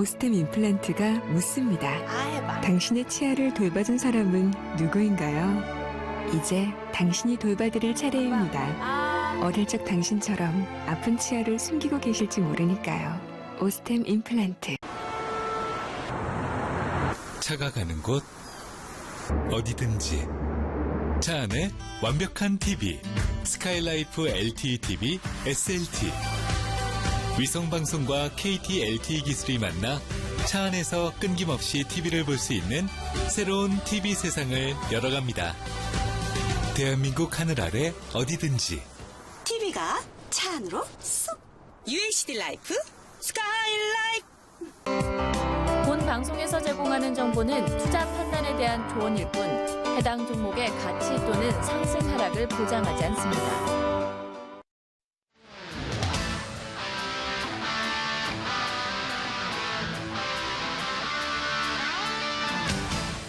오스템 임플란트가 묻습니다. 해봐. 당신의 치아를 돌봐준 사람은 누구인가요? 이제 당신이 돌봐드릴 차례입니다. 어릴 적 당신처럼 아픈 치아를 숨기고 계실지 모르니까요. 오스템 임플란트. 차가 가는 곳 어디든지 차 안에 완벽한 TV 스카이라이프 LTE TV SLT 위성방송과 KT LTE 기술이 만나 차 안에서 끊김없이 TV를 볼 수 있는 새로운 TV 세상을 열어갑니다. 대한민국 하늘 아래 어디든지 TV가 차 안으로 쏙. UHD 라이프 스카이라이프. 본 방송에서 제공하는 정보는 투자 판단에 대한 조언일 뿐 해당 종목의 가치 또는 상승 하락을 보장하지 않습니다.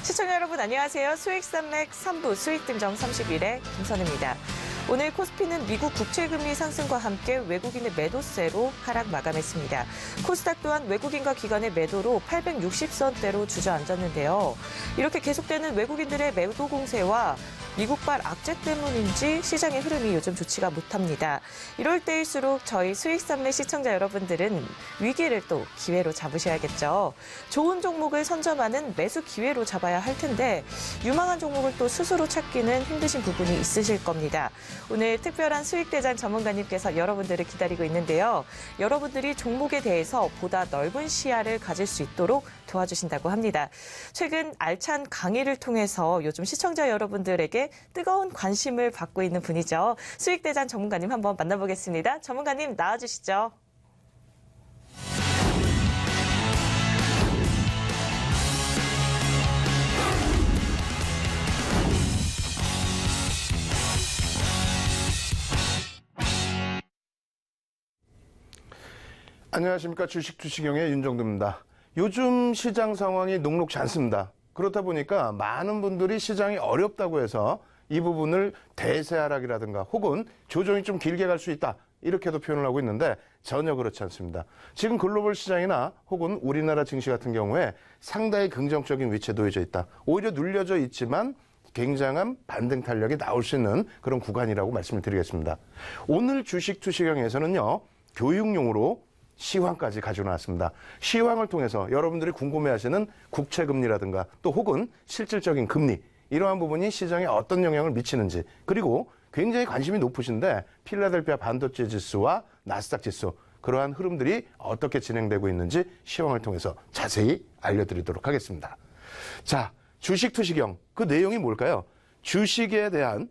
시청자 여러분 안녕하세요. 수익산맥 3부 수익등정 30일의 김선우입니다. 오늘 코스피는 미국 국채금리 상승과 함께 외국인의 매도세로 하락 마감했습니다. 코스닥 또한 외국인과 기관의 매도로 860선대로 주저앉았는데요. 이렇게 계속되는 외국인들의 매도 공세와 미국발 악재 때문인지 시장의 흐름이 요즘 좋지가 못합니다. 이럴 때일수록 저희 수익산맥 시청자 여러분들은 위기를 또 기회로 잡으셔야겠죠. 좋은 종목을 선점하는 매수 기회로 잡아야 할 텐데 유망한 종목을 또 스스로 찾기는 힘드신 부분이 있으실 겁니다. 오늘 특별한 수익대장 전문가님께서 여러분들을 기다리고 있는데요. 여러분들이 종목에 대해서 보다 넓은 시야를 가질 수 있도록 도와주신다고 합니다. 최근 알찬 강의를 통해서 요즘 시청자 여러분들에게 뜨거운 관심을 받고 있는 분이죠. 수익대장 전문가님 한번 만나보겠습니다. 전문가님 나와주시죠. 안녕하십니까. 주식투시경의 윤정두입니다. 요즘 시장 상황이 녹록지 않습니다. 그렇다 보니까 많은 분들이 시장이 어렵다고 해서 이 부분을 대세 하락이라든가 혹은 조정이 좀 길게 갈 수 있다 이렇게도 표현을 하고 있는데 전혀 그렇지 않습니다. 지금 글로벌 시장이나 혹은 우리나라 증시 같은 경우에 상당히 긍정적인 위치에 놓여져 있다. 오히려 눌려져 있지만 굉장한 반등 탄력이 나올 수 있는 그런 구간이라고 말씀을 드리겠습니다. 오늘 주식투시경에서는요. 교육용으로 시황까지 가지고 나왔습니다. 시황을 통해서 여러분들이 궁금해하시는 국채금리라든가 또 혹은 실질적인 금리 이러한 부분이 시장에 어떤 영향을 미치는지 그리고 굉장히 관심이 높으신데 필라델피아 반도체 지수와 나스닥 지수 그러한 흐름들이 어떻게 진행되고 있는지 시황을 통해서 자세히 알려드리도록 하겠습니다. 자, 주식투시경 그 내용이 뭘까요? 주식에 대한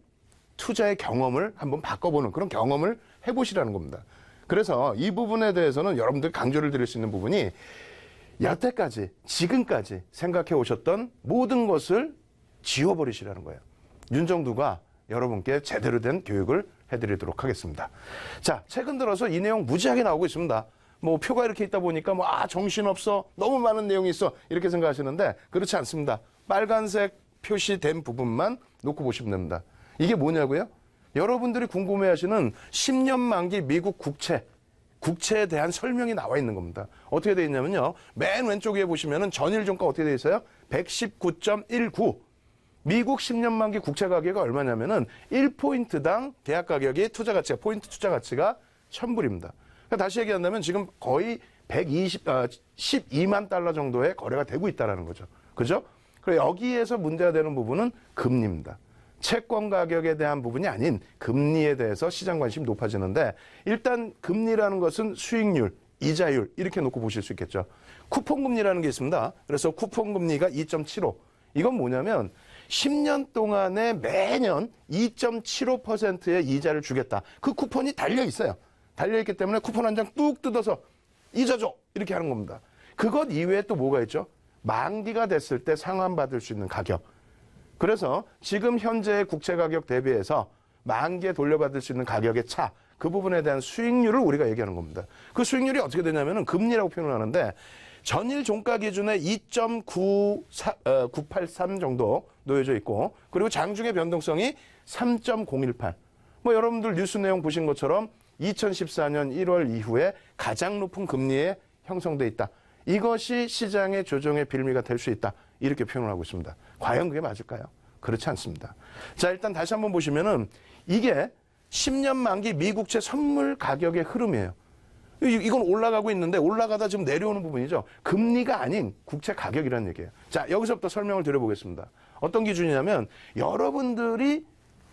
투자의 경험을 한번 바꿔보는 그런 경험을 해보시라는 겁니다. 그래서 이 부분에 대해서는 여러분들 강조를 드릴 수 있는 부분이 여태까지 지금까지 생각해 오셨던 모든 것을 지워버리시라는 거예요. 윤정두가 여러분께 제대로 된 교육을 해드리도록 하겠습니다. 자, 최근 들어서 이 내용 무지하게 나오고 있습니다. 뭐 표가 이렇게 있다 보니까 정신없어 너무 많은 내용이 있어 이렇게 생각하시는데 그렇지 않습니다. 빨간색 표시된 부분만 놓고 보시면 됩니다. 이게 뭐냐고요? 여러분들이 궁금해하시는 10년 만기 미국 국채에 대한 설명이 나와 있는 겁니다. 어떻게 되어 있냐면요. 맨 왼쪽 위에 보시면은 전일 종가 어떻게 되어 있어요? 119.19. 미국 10년 만기 국채 가격이 얼마냐면은 1포인트당 계약 가격이 포인트 투자 가치가 1,000불입니다. 그러니까 다시 얘기한다면 지금 거의 12만 달러 정도의 거래가 되고 있다는 거죠. 그죠? 그리고 여기에서 문제가 되는 부분은 금리입니다. 채권 가격에 대한 부분이 아닌 금리에 대해서 시장 관심이 높아지는데 일단 금리라는 것은 수익률, 이자율 이렇게 놓고 보실 수 있겠죠. 쿠폰 금리라는 게 있습니다. 그래서 쿠폰 금리가 2.75. 이건 뭐냐면 10년 동안에 매년 2.75%의 이자를 주겠다. 그 쿠폰이 달려 있어요. 달려 있기 때문에 쿠폰 한 장 뚝 뜯어서 이자 줘 이렇게 하는 겁니다. 그것 이외에 또 뭐가 있죠? 만기가 됐을 때 상환받을 수 있는 가격. 그래서 지금 현재의 국채 가격 대비해서 만기에 돌려받을 수 있는 가격의 차, 그 부분에 대한 수익률을 우리가 얘기하는 겁니다. 그 수익률이 어떻게 되냐면은 금리라고 표현을 하는데 전일 종가 기준에 2.983 정도 놓여져 있고 그리고 장중의 변동성이 3.018. 뭐 여러분들 뉴스 내용 보신 것처럼 2014년 1월 이후에 가장 높은 금리에 형성돼 있다. 이것이 시장의 조정의 빌미가 될 수 있다. 이렇게 표현을 하고 있습니다. 과연 그게 맞을까요? 그렇지 않습니다. 자, 일단 다시 한번 보시면은 이게 10년 만기 미국채 선물 가격의 흐름이에요. 이건 올라가고 있는데 올라가다 지금 내려오는 부분이죠. 금리가 아닌 국채 가격이라는 얘기예요. 자, 여기서부터 설명을 드려보겠습니다. 어떤 기준이냐면 여러분들이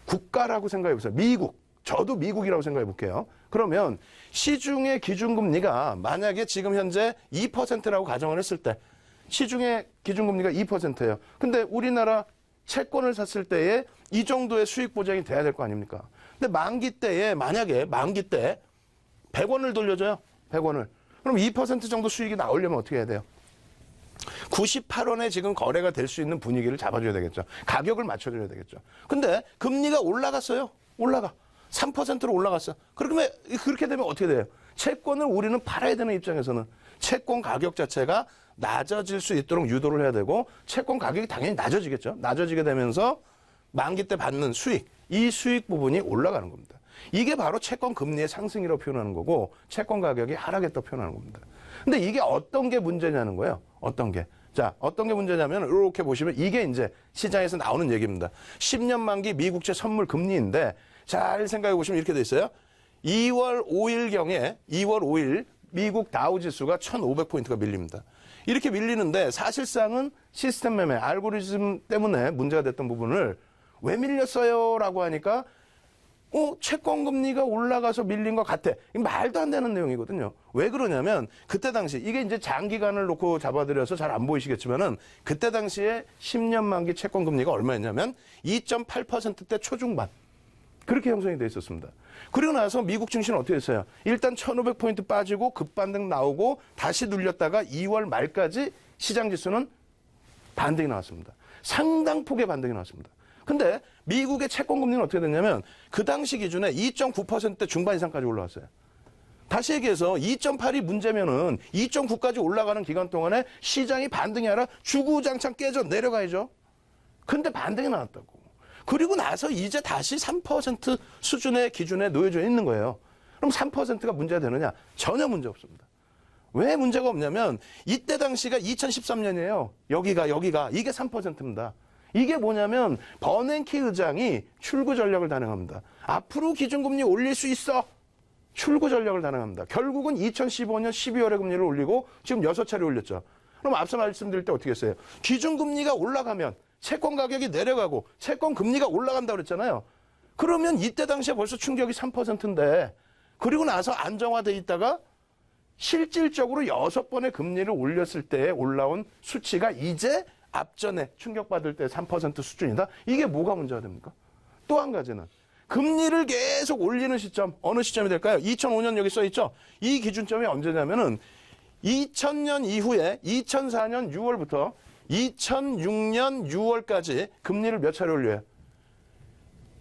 국가라고 생각해 보세요. 미국. 저도 미국이라고 생각해 볼게요. 그러면 시중의 기준금리가 만약에 지금 현재 2%라고 가정을 했을 때 시중의 기준금리가 2%예요. 근데 우리나라 채권을 샀을 때에 이 정도의 수익 보장이 돼야 될 거 아닙니까? 근데 만기 때에 만약에 만기 때 100원을 돌려줘요. 100원을. 그럼 2% 정도 수익이 나오려면 어떻게 해야 돼요? 98원에 지금 거래가 될 수 있는 분위기를 잡아줘야 되겠죠. 가격을 맞춰줘야 되겠죠. 근데 금리가 올라갔어요. 올라가. 3%로 올라갔어. 그러면 그렇게 되면 어떻게 돼요? 채권을 우리는 팔아야 되는 입장에서는 채권 가격 자체가 낮아질 수 있도록 유도를 해야 되고 채권 가격이 당연히 낮아지겠죠. 낮아지게 되면서 만기 때 받는 수익, 이 수익 부분이 올라가는 겁니다. 이게 바로 채권 금리의 상승이라고 표현하는 거고 채권 가격이 하락했다고 표현하는 겁니다. 근데 이게 어떤 게 문제냐는 거예요. 어떤 게. 자, 어떤 게 문제냐면 이렇게 보시면 이게 이제 시장에서 나오는 얘기입니다. 10년 만기 미국채 선물 금리인데 잘 생각해 보시면 이렇게 돼 있어요. 2월 5일경에 2월 5일 미국 다우지수가 1,500포인트가 밀립니다. 이렇게 밀리는데 사실상은 시스템 매매, 알고리즘 때문에 문제가 됐던 부분을 왜 밀렸어요? 라고 하니까 채권 금리가 올라가서 밀린 것 같아. 이게 말도 안 되는 내용이거든요. 왜 그러냐면 그때 당시 이게 이제 장기간을 놓고 잡아드려서 잘 안 보이시겠지만은 그때 당시에 10년 만기 채권 금리가 얼마였냐면 2.8%대 초중반. 그렇게 형성이 돼 있었습니다. 그리고 나서 미국 증시는 어떻게 했어요? 일단 1,500포인트 빠지고 급반등 나오고 다시 눌렸다가 2월 말까지 시장 지수는 반등이 나왔습니다. 상당폭의 반등이 나왔습니다. 근데 미국의 채권 금리는 어떻게 됐냐면 그 당시 기준에 2.9%대 중반 이상까지 올라왔어요. 다시 얘기해서 2.8이 문제면은 2.9까지 올라가는 기간 동안에 시장이 반등이 아니라 주구장창 깨져 내려가야죠. 근데 반등이 나왔다고. 그리고 나서 이제 다시 3% 수준의 기준에 놓여져 있는 거예요. 그럼 3%가 문제가 되느냐? 전혀 문제 없습니다. 왜 문제가 없냐면 이때 당시가 2013년이에요. 여기가 이게 3%입니다. 이게 뭐냐면 버냉키 의장이 출구 전략을 단행합니다. 앞으로 기준금리 올릴 수 있어. 출구 전략을 단행합니다. 결국은 2015년 12월에 금리를 올리고 지금 6차례 올렸죠. 그럼 앞서 말씀드릴 때 어떻게 했어요? 기준금리가 올라가면 채권 가격이 내려가고 채권 금리가 올라간다고 그랬잖아요. 그러면 이때 당시에 벌써 충격이 3%인데 그리고 나서 안정화돼 있다가 실질적으로 6번의 금리를 올렸을 때 올라온 수치가 이제 앞전에 충격받을 때 3% 수준이다. 이게 뭐가 문제가 됩니까? 또 한 가지는 금리를 계속 올리는 시점, 어느 시점이 될까요? 2005년 여기 써 있죠? 이 기준점이 언제냐면은 2000년 이후에 2004년 6월부터 2006년 6월까지 금리를 몇 차례 올려요?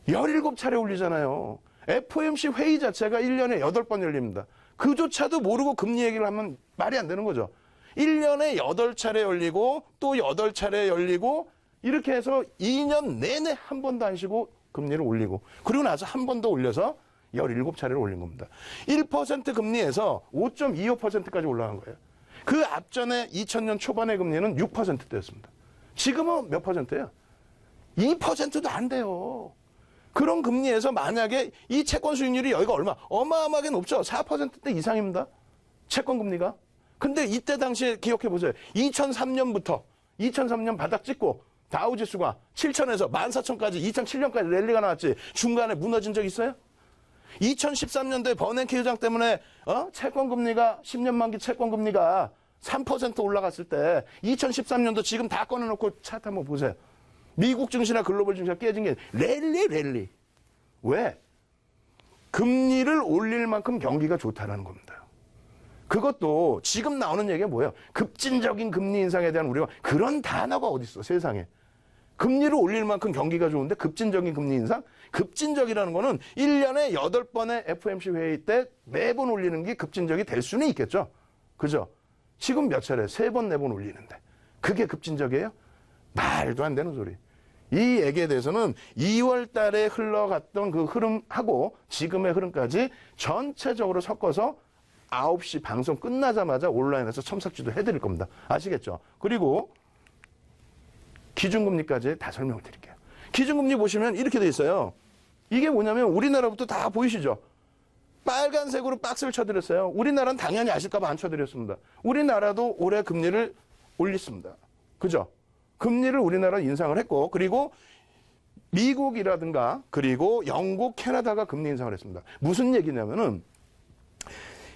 17차례 올리잖아요. FOMC 회의 자체가 1년에 8번 열립니다. 그조차도 모르고 금리 얘기를 하면 말이 안 되는 거죠. 1년에 8차례 열리고 또 8차례 열리고 이렇게 해서 2년 내내 한 번도 안 쉬고 금리를 올리고 그리고 나서 한 번 더 올려서 17차례를 올린 겁니다. 1% 금리에서 5.25%까지 올라간 거예요. 그 앞전에 2000년 초반의 금리는 6%대였습니다. 지금은 몇 퍼센트예요? 2%도 안 돼요. 그런 금리에서 만약에 이 채권 수익률이 여기가 어마어마하게 높죠. 4%대 이상입니다. 채권 금리가. 근데 이때 당시에 기억해 보세요. 2003년 바닥 찍고 다우지수가 7,000에서 14,000까지 2007년까지 랠리가 나왔지. 중간에 무너진 적 있어요? 2013년도에 버냉키 의장 때문에 채권 금리가 10년 만기 채권 금리가 3% 올라갔을 때 2013년도 지금 다 꺼내놓고 차트 한번 보세요. 미국 증시나 글로벌 증시가 깨진 게 랠리. 왜? 금리를 올릴 만큼 경기가 좋다는 겁니다. 그것도 지금 나오는 얘기가 뭐예요? 급진적인 금리 인상에 대한 우려가 그런 단어가 어디 있어 세상에. 금리를 올릴 만큼 경기가 좋은데 급진적인 금리 인상? 급진적이라는 거는 1년에 8번의 FOMC 회의 때 매번 올리는 게 급진적이 될 수는 있겠죠. 그죠? 지금 몇 차례? 3번, 4번 올리는데. 그게 급진적이에요? 말도 안 되는 소리. 이 얘기에 대해서는 2월 달에 흘러갔던 그 흐름하고 지금의 흐름까지 전체적으로 섞어서 9시 방송 끝나자마자 온라인에서 첨삭지도 해드릴 겁니다. 아시겠죠? 그리고 기준금리까지 다 설명을 드릴게요. 기준금리 보시면 이렇게 돼 있어요. 이게 뭐냐면 우리나라부터 다 보이시죠? 빨간색으로 박스를 쳐드렸어요. 우리나라는 당연히 아실까봐 안 쳐드렸습니다. 우리나라도 올해 금리를 올렸습니다. 그죠? 금리를 우리나라 인상을 했고, 그리고 미국이라든가 그리고 영국, 캐나다가 금리 인상을 했습니다. 무슨 얘기냐면은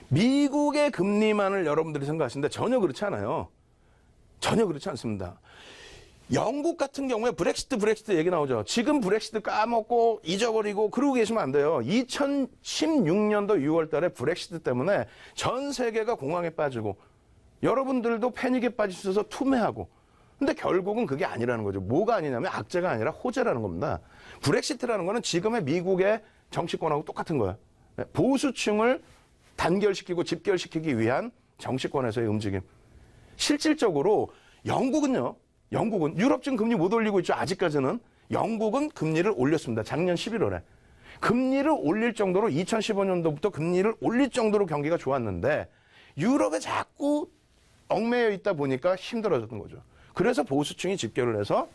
미국의 금리만을 여러분들이 생각하시는데 전혀 그렇지 않아요. 전혀 그렇지 않습니다. 영국 같은 경우에 브렉시트 얘기 나오죠. 지금 브렉시트 까먹고 잊어버리고 그러고 계시면 안 돼요. 2016년도 6월 달에 브렉시트 때문에 전 세계가 공황에 빠지고 여러분들도 패닉에 빠지셔서 투매하고, 근데 결국은 그게 아니라는 거죠. 뭐가 아니냐면 악재가 아니라 호재라는 겁니다. 브렉시트라는 거는 지금의 미국의 정치권하고 똑같은 거예요. 보수층을 단결시키고 집결시키기 위한 정치권에서의 움직임. 실질적으로 영국은 유럽 지금 금리 못 올리고 있죠. 아직까지는. 영국은 금리를 올렸습니다. 작년 11월에. 금리를 올릴 정도로 2015년도부터 금리를 올릴 정도로 경기가 좋았는데 유럽에 자꾸 얽매여 있다 보니까 힘들어졌던 거죠. 그래서 보수층이 집결을 해서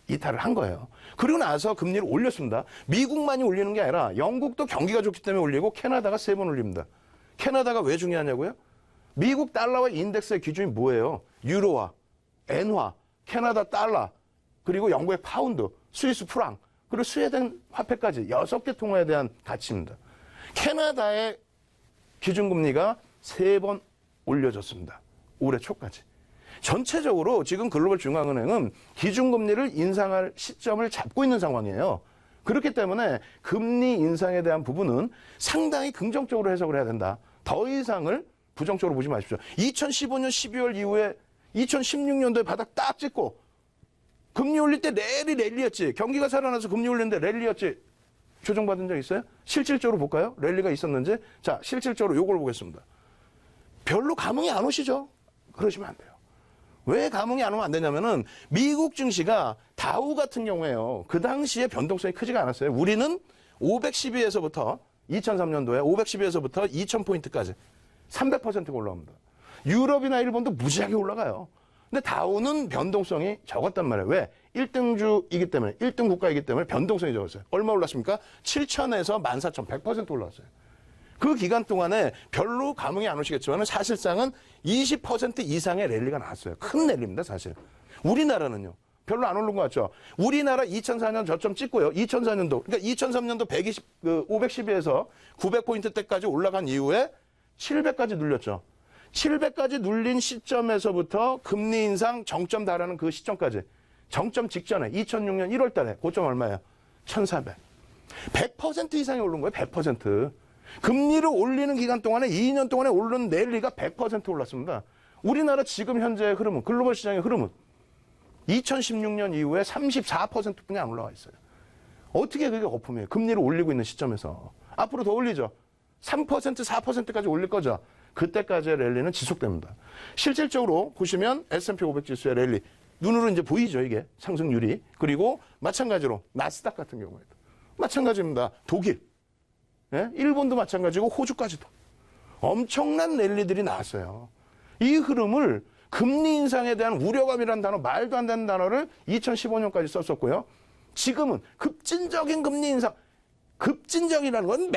이탈을 한 거예요. 그리고 나서 금리를 올렸습니다. 미국만이 올리는 게 아니라 영국도 경기가 좋기 때문에 올리고 캐나다가 3번 올립니다. 캐나다가 왜 중요하냐고요? 미국 달러와 인덱스의 기준이 뭐예요? 유로화, 엔화, 캐나다 달러, 그리고 영국의 파운드, 스위스 프랑, 그리고 스웨덴 화폐까지 6개 통화에 대한 가치입니다. 캐나다의 기준금리가 3번 올려졌습니다. 올해 초까지. 전체적으로 지금 글로벌 중앙은행은 기준금리를 인상할 시점을 잡고 있는 상황이에요. 그렇기 때문에 금리 인상에 대한 부분은 상당히 긍정적으로 해석을 해야 된다. 더 이상을 부정적으로 보지 마십시오. 2015년 12월 이후에 2016년도에 바닥 딱 찍고 금리 올릴 때 랠리였지. 경기가 살아나서 금리 올리는데 랠리였지. 조정받은 적 있어요? 실질적으로 볼까요? 랠리가 있었는지. 자, 실질적으로 요걸 보겠습니다. 별로 감흥이 안 오시죠? 그러시면 안 돼요. 왜 감흥이 안 오면 안 되냐면은 미국 증시가 다우 같은 경우에요. 그 당시에 변동성이 크지가 않았어요. 우리는 512에서부터 2003년도에 512에서부터 2000포인트까지 300%가 올라옵니다. 유럽이나 일본도 무지하게 올라가요. 근데 다우는 변동성이 적었단 말이에요. 왜? 1등주이기 때문에, 1등 국가이기 때문에 변동성이 적었어요. 얼마 올랐습니까? 7,000에서 14,000, 100% 올랐어요. 그 기간 동안에 별로 감흥이 안 오시겠지만 사실상은 20% 이상의 랠리가 나왔어요. 큰 랠리입니다, 사실. 우리나라는요. 별로 안 오른 것 같죠? 우리나라 2004년 저점 찍고요. 2004년도, 그러니까 2003년도 512에서 900포인트 때까지 올라간 이후에 700까지 눌렸죠. 700까지 눌린 시점에서부터 금리 인상 정점 달하는 그 시점까지, 정점 직전에 2006년 1월 달에 고점 얼마예요? 1,400. 100% 이상이 오른 거예요, 100%. 금리를 올리는 기간 동안에 2년 동안에 오른 랠리가 100% 올랐습니다. 우리나라 지금 현재의 흐름은, 글로벌 시장의 흐름은 2016년 이후에 34%뿐이 안 올라와 있어요. 어떻게 그게 거품이에요? 금리를 올리고 있는 시점에서. 앞으로 더 올리죠. 3%, 4%까지 올릴 거죠. 그때까지의 랠리는 지속됩니다. 실질적으로 보시면 S&P 500 지수의 랠리, 눈으로 이제 보이죠, 이게 상승률이. 그리고 마찬가지로 나스닥 같은 경우에도 마찬가지입니다. 독일, 일본도 마찬가지고 호주까지도 엄청난 랠리들이 나왔어요. 이 흐름을 금리 인상에 대한 우려감이라는 단어, 말도 안 되는 단어를 2015년까지 썼었고요. 지금은 급진적인 금리 인상, 급진적이라는 건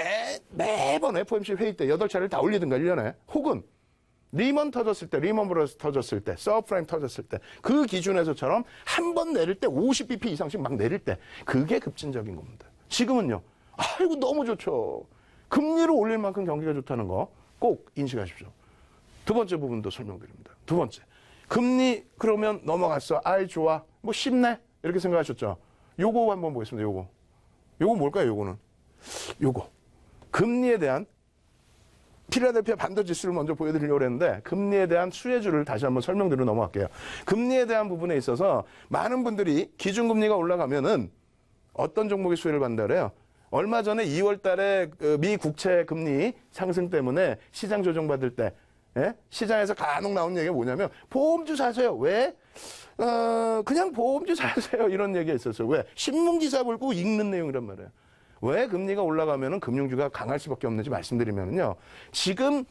매번 FOMC 회의 때 8차례를 다 올리든가 1년에, 혹은 리먼 터졌을 때, 리먼 브러스 터졌을 때, 서브프라임 터졌을 때, 그 기준에서처럼 한 번 내릴 때 50bp 이상씩 막 내릴 때, 그게 급진적인 겁니다. 지금은요, 아이고 너무 좋죠. 금리를 올릴 만큼 경기가 좋다는 거 꼭 인식하십시오. 두 번째 부분도 설명드립니다. 두 번째, 금리 그러면 넘어갔어. 아이 좋아, 뭐 쉽네 이렇게 생각하셨죠. 요거 한번 보겠습니다. 요거 뭘까요? 요거 금리에 대한 필라델피아 반도지수를 먼저 보여드리려고 했는데, 금리에 대한 수혜주를 다시 한번 설명드리고 넘어갈게요. 금리에 대한 부분에 있어서 많은 분들이 기준금리가 올라가면은 어떤 종목이 수혜를 받는다 그래요? 얼마 전에 2월 달에 미 국채 금리 상승 때문에 시장 조정받을 때, 시장에서 간혹 나온 얘기가 뭐냐면, 보험주 사세요. 왜? 그냥 보험주 사세요. 이런 얘기가 있었어요. 왜? 신문기사 보고 읽는 내용이란 말이에요. 왜 금리가 올라가면은 금융주가 강할 수밖에 없는지 말씀드리면요. 지금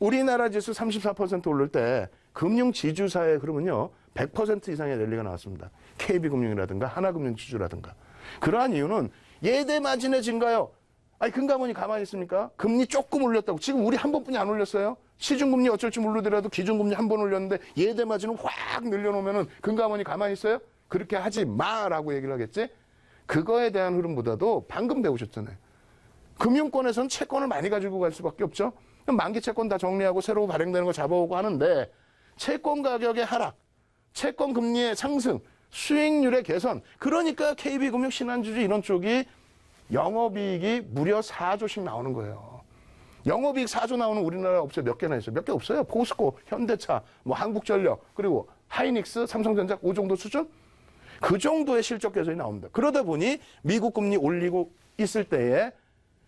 우리나라 지수 34% 오를 때 금융 지주사에 그러면요 100% 이상의 랠리가 나왔습니다. KB금융이라든가 하나금융지주라든가. 그러한 이유는 예대 마진의 증가요. 아니 금감원이 가만히 있습니까? 금리 조금 올렸다고. 지금 우리 한 번뿐이 안 올렸어요. 시중금리 어쩔 줄 모르더라도 기준금리 한 번 올렸는데 예대 마진을 확 늘려놓으면 금감원이 가만히 있어요? 그렇게 하지 마라고 얘기를 하겠지? 그거에 대한 흐름보다도 방금 배우셨잖아요. 금융권에서는 채권을 많이 가지고 갈 수밖에 없죠. 만기 채권 다 정리하고 새로 발행되는 거 잡아오고 하는데 채권 가격의 하락, 채권 금리의 상승, 수익률의 개선. 그러니까 KB금융, 신한주주 이런 쪽이 영업이익이 무려 4조씩 나오는 거예요. 영업이익 4조 나오는 우리나라 업체 몇 개나 있어요? 몇 개 없어요. 포스코, 현대차, 뭐 한국전력, 그리고 하이닉스, 삼성전자 그 정도 수준? 그 정도의 실적 개선이 나옵니다. 그러다 보니 미국 금리 올리고 있을 때에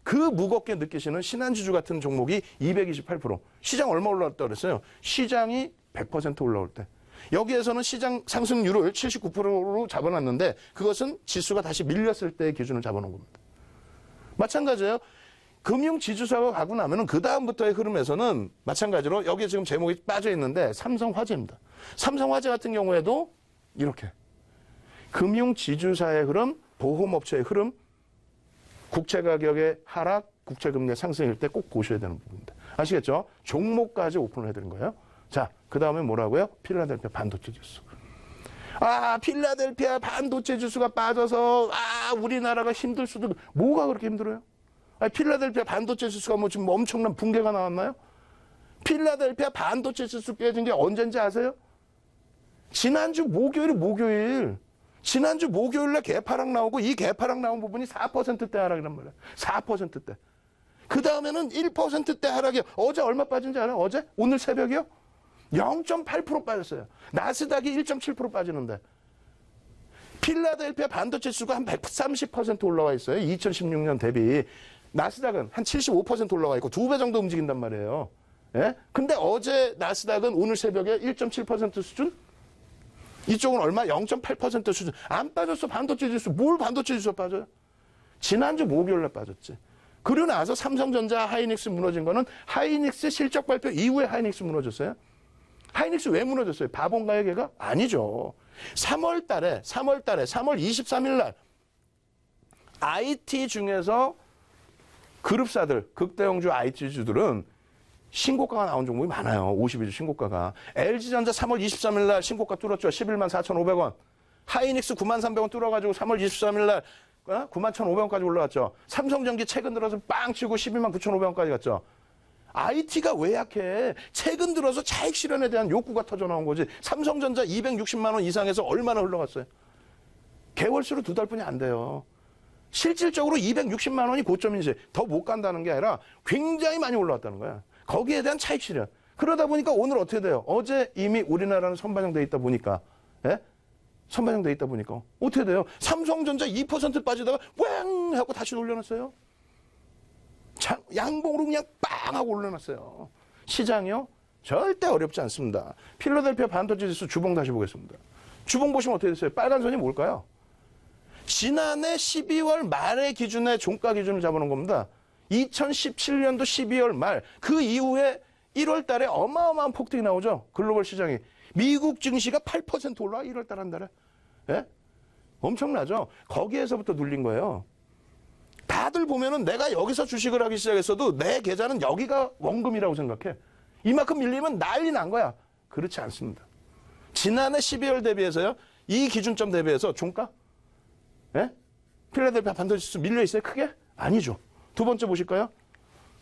그 무겁게 느끼시는 신한주주 같은 종목이 228%. 시장 얼마 올라왔다고 그랬어요? 시장이 100% 올라올 때. 여기에서는 시장 상승률을 79%로 잡아놨는데 그것은 지수가 다시 밀렸을 때의 기준을 잡아놓은 겁니다. 마찬가지예요. 금융지주사가 가고 나면은 그 다음부터의 흐름에서는 마찬가지로 여기에 지금 제목이 빠져 있는데 삼성화재입니다. 삼성화재 같은 경우에도 이렇게 금융지주사의 흐름, 보험업체의 흐름, 국채 가격의 하락, 국채 금리의 상승일 때 꼭 보셔야 되는 부분입니다. 아시겠죠? 종목까지 오픈을 해드린 거예요. 자, 그 다음에 뭐라고요? 필라델피아 반도체 지수. 아, 필라델피아 반도체 지수가 빠져서 우리나라가 힘들 수도. 뭐가 그렇게 힘들어요? 아, 필라델피아 반도체 지수가 뭐 지금 엄청난 붕괴가 나왔나요? 필라델피아 반도체 지수 깨진 게 언젠지 아세요? 지난주 목요일. 지난주 목요일에 개파락 나오고 이 개파락 나온 부분이 4%대 하락이란 말이에요. 4%대. 그 다음에는 1%대 하락이요. 어제 얼마 빠진지 알아요? 어제? 오늘 새벽이요? 0.8% 빠졌어요. 나스닥이 1.7% 빠지는데. 필라델피아 반도체 지수가 한 130% 올라와 있어요. 2016년 대비. 나스닥은 한 75% 올라와 있고 2배 정도 움직인단 말이에요. 예? 근데 어제 나스닥은 오늘 새벽에 1.7% 수준? 이쪽은 얼마? 0.8% 수준. 안 빠졌어. 반도체 지수. 뭘 반도체 지수 빠져요? 지난주 목요일에 빠졌지. 그러고 나서 삼성전자, 하이닉스 무너진 거는 하이닉스 실적 발표 이후에 하이닉스 무너졌어요. 하이닉스 왜 무너졌어요? 바본가요, 걔가? 아니죠. 3월 23일 날 IT 중에서 그룹사들, 극대형주 IT주들은 신고가가 나온 종목이 많아요. 52주 신고가가. LG전자 3월 23일 날 신고가 뚫었죠. 11만 4,500원. 하이닉스 9만 300원 뚫어가지고 3월 23일 날 9만 1,500원까지 올라왔죠. 삼성전기 최근 들어서 빵 치고 12만 9,500원까지 갔죠. IT가 왜 약해? 최근 들어서 차익 실현에 대한 욕구가 터져 나온 거지. 삼성전자 260만 원 이상에서 얼마나 흘러갔어요? 개월수로 2달뿐이 안 돼요. 실질적으로 260만 원이 고점이지. 더 못 간다는 게 아니라 굉장히 많이 올라왔다는 거야. 거기에 대한 차익 실현. 그러다 보니까 오늘 어떻게 돼요? 어제 이미 우리나라는 선반영돼 있다 보니까, 예? 선반영돼 있다 보니까 어떻게 돼요? 삼성전자 2% 빠지다가 꽝 하고 다시 올려놨어요. 양봉으로 그냥 빵 하고 올려놨어요. 시장이요? 절대 어렵지 않습니다. 필라델피아 반도체 지수 주봉 다시 보겠습니다. 주봉 보시면 어떻게 됐어요? 빨간 선이 뭘까요? 지난해 12월 말의 기준에 종가 기준을 잡아놓은 겁니다. 2017년도 12월 말, 그 이후에 1월 달에 어마어마한 폭등이 나오죠. 글로벌 시장이. 미국 증시가 8% 올라와, 1월 달 한 달에. 예? 엄청나죠? 거기에서부터 눌린 거예요. 다들 보면은 내가 여기서 주식을 하기 시작했어도 내 계좌는 여기가 원금이라고 생각해. 이만큼 밀리면 난리 난 거야. 그렇지 않습니다. 지난해 12월 대비해서요, 이 기준점 대비해서 종가? 예? 필라델피아 반도체 지수 밀려 있어요? 크게? 아니죠. 두 번째 보실까요?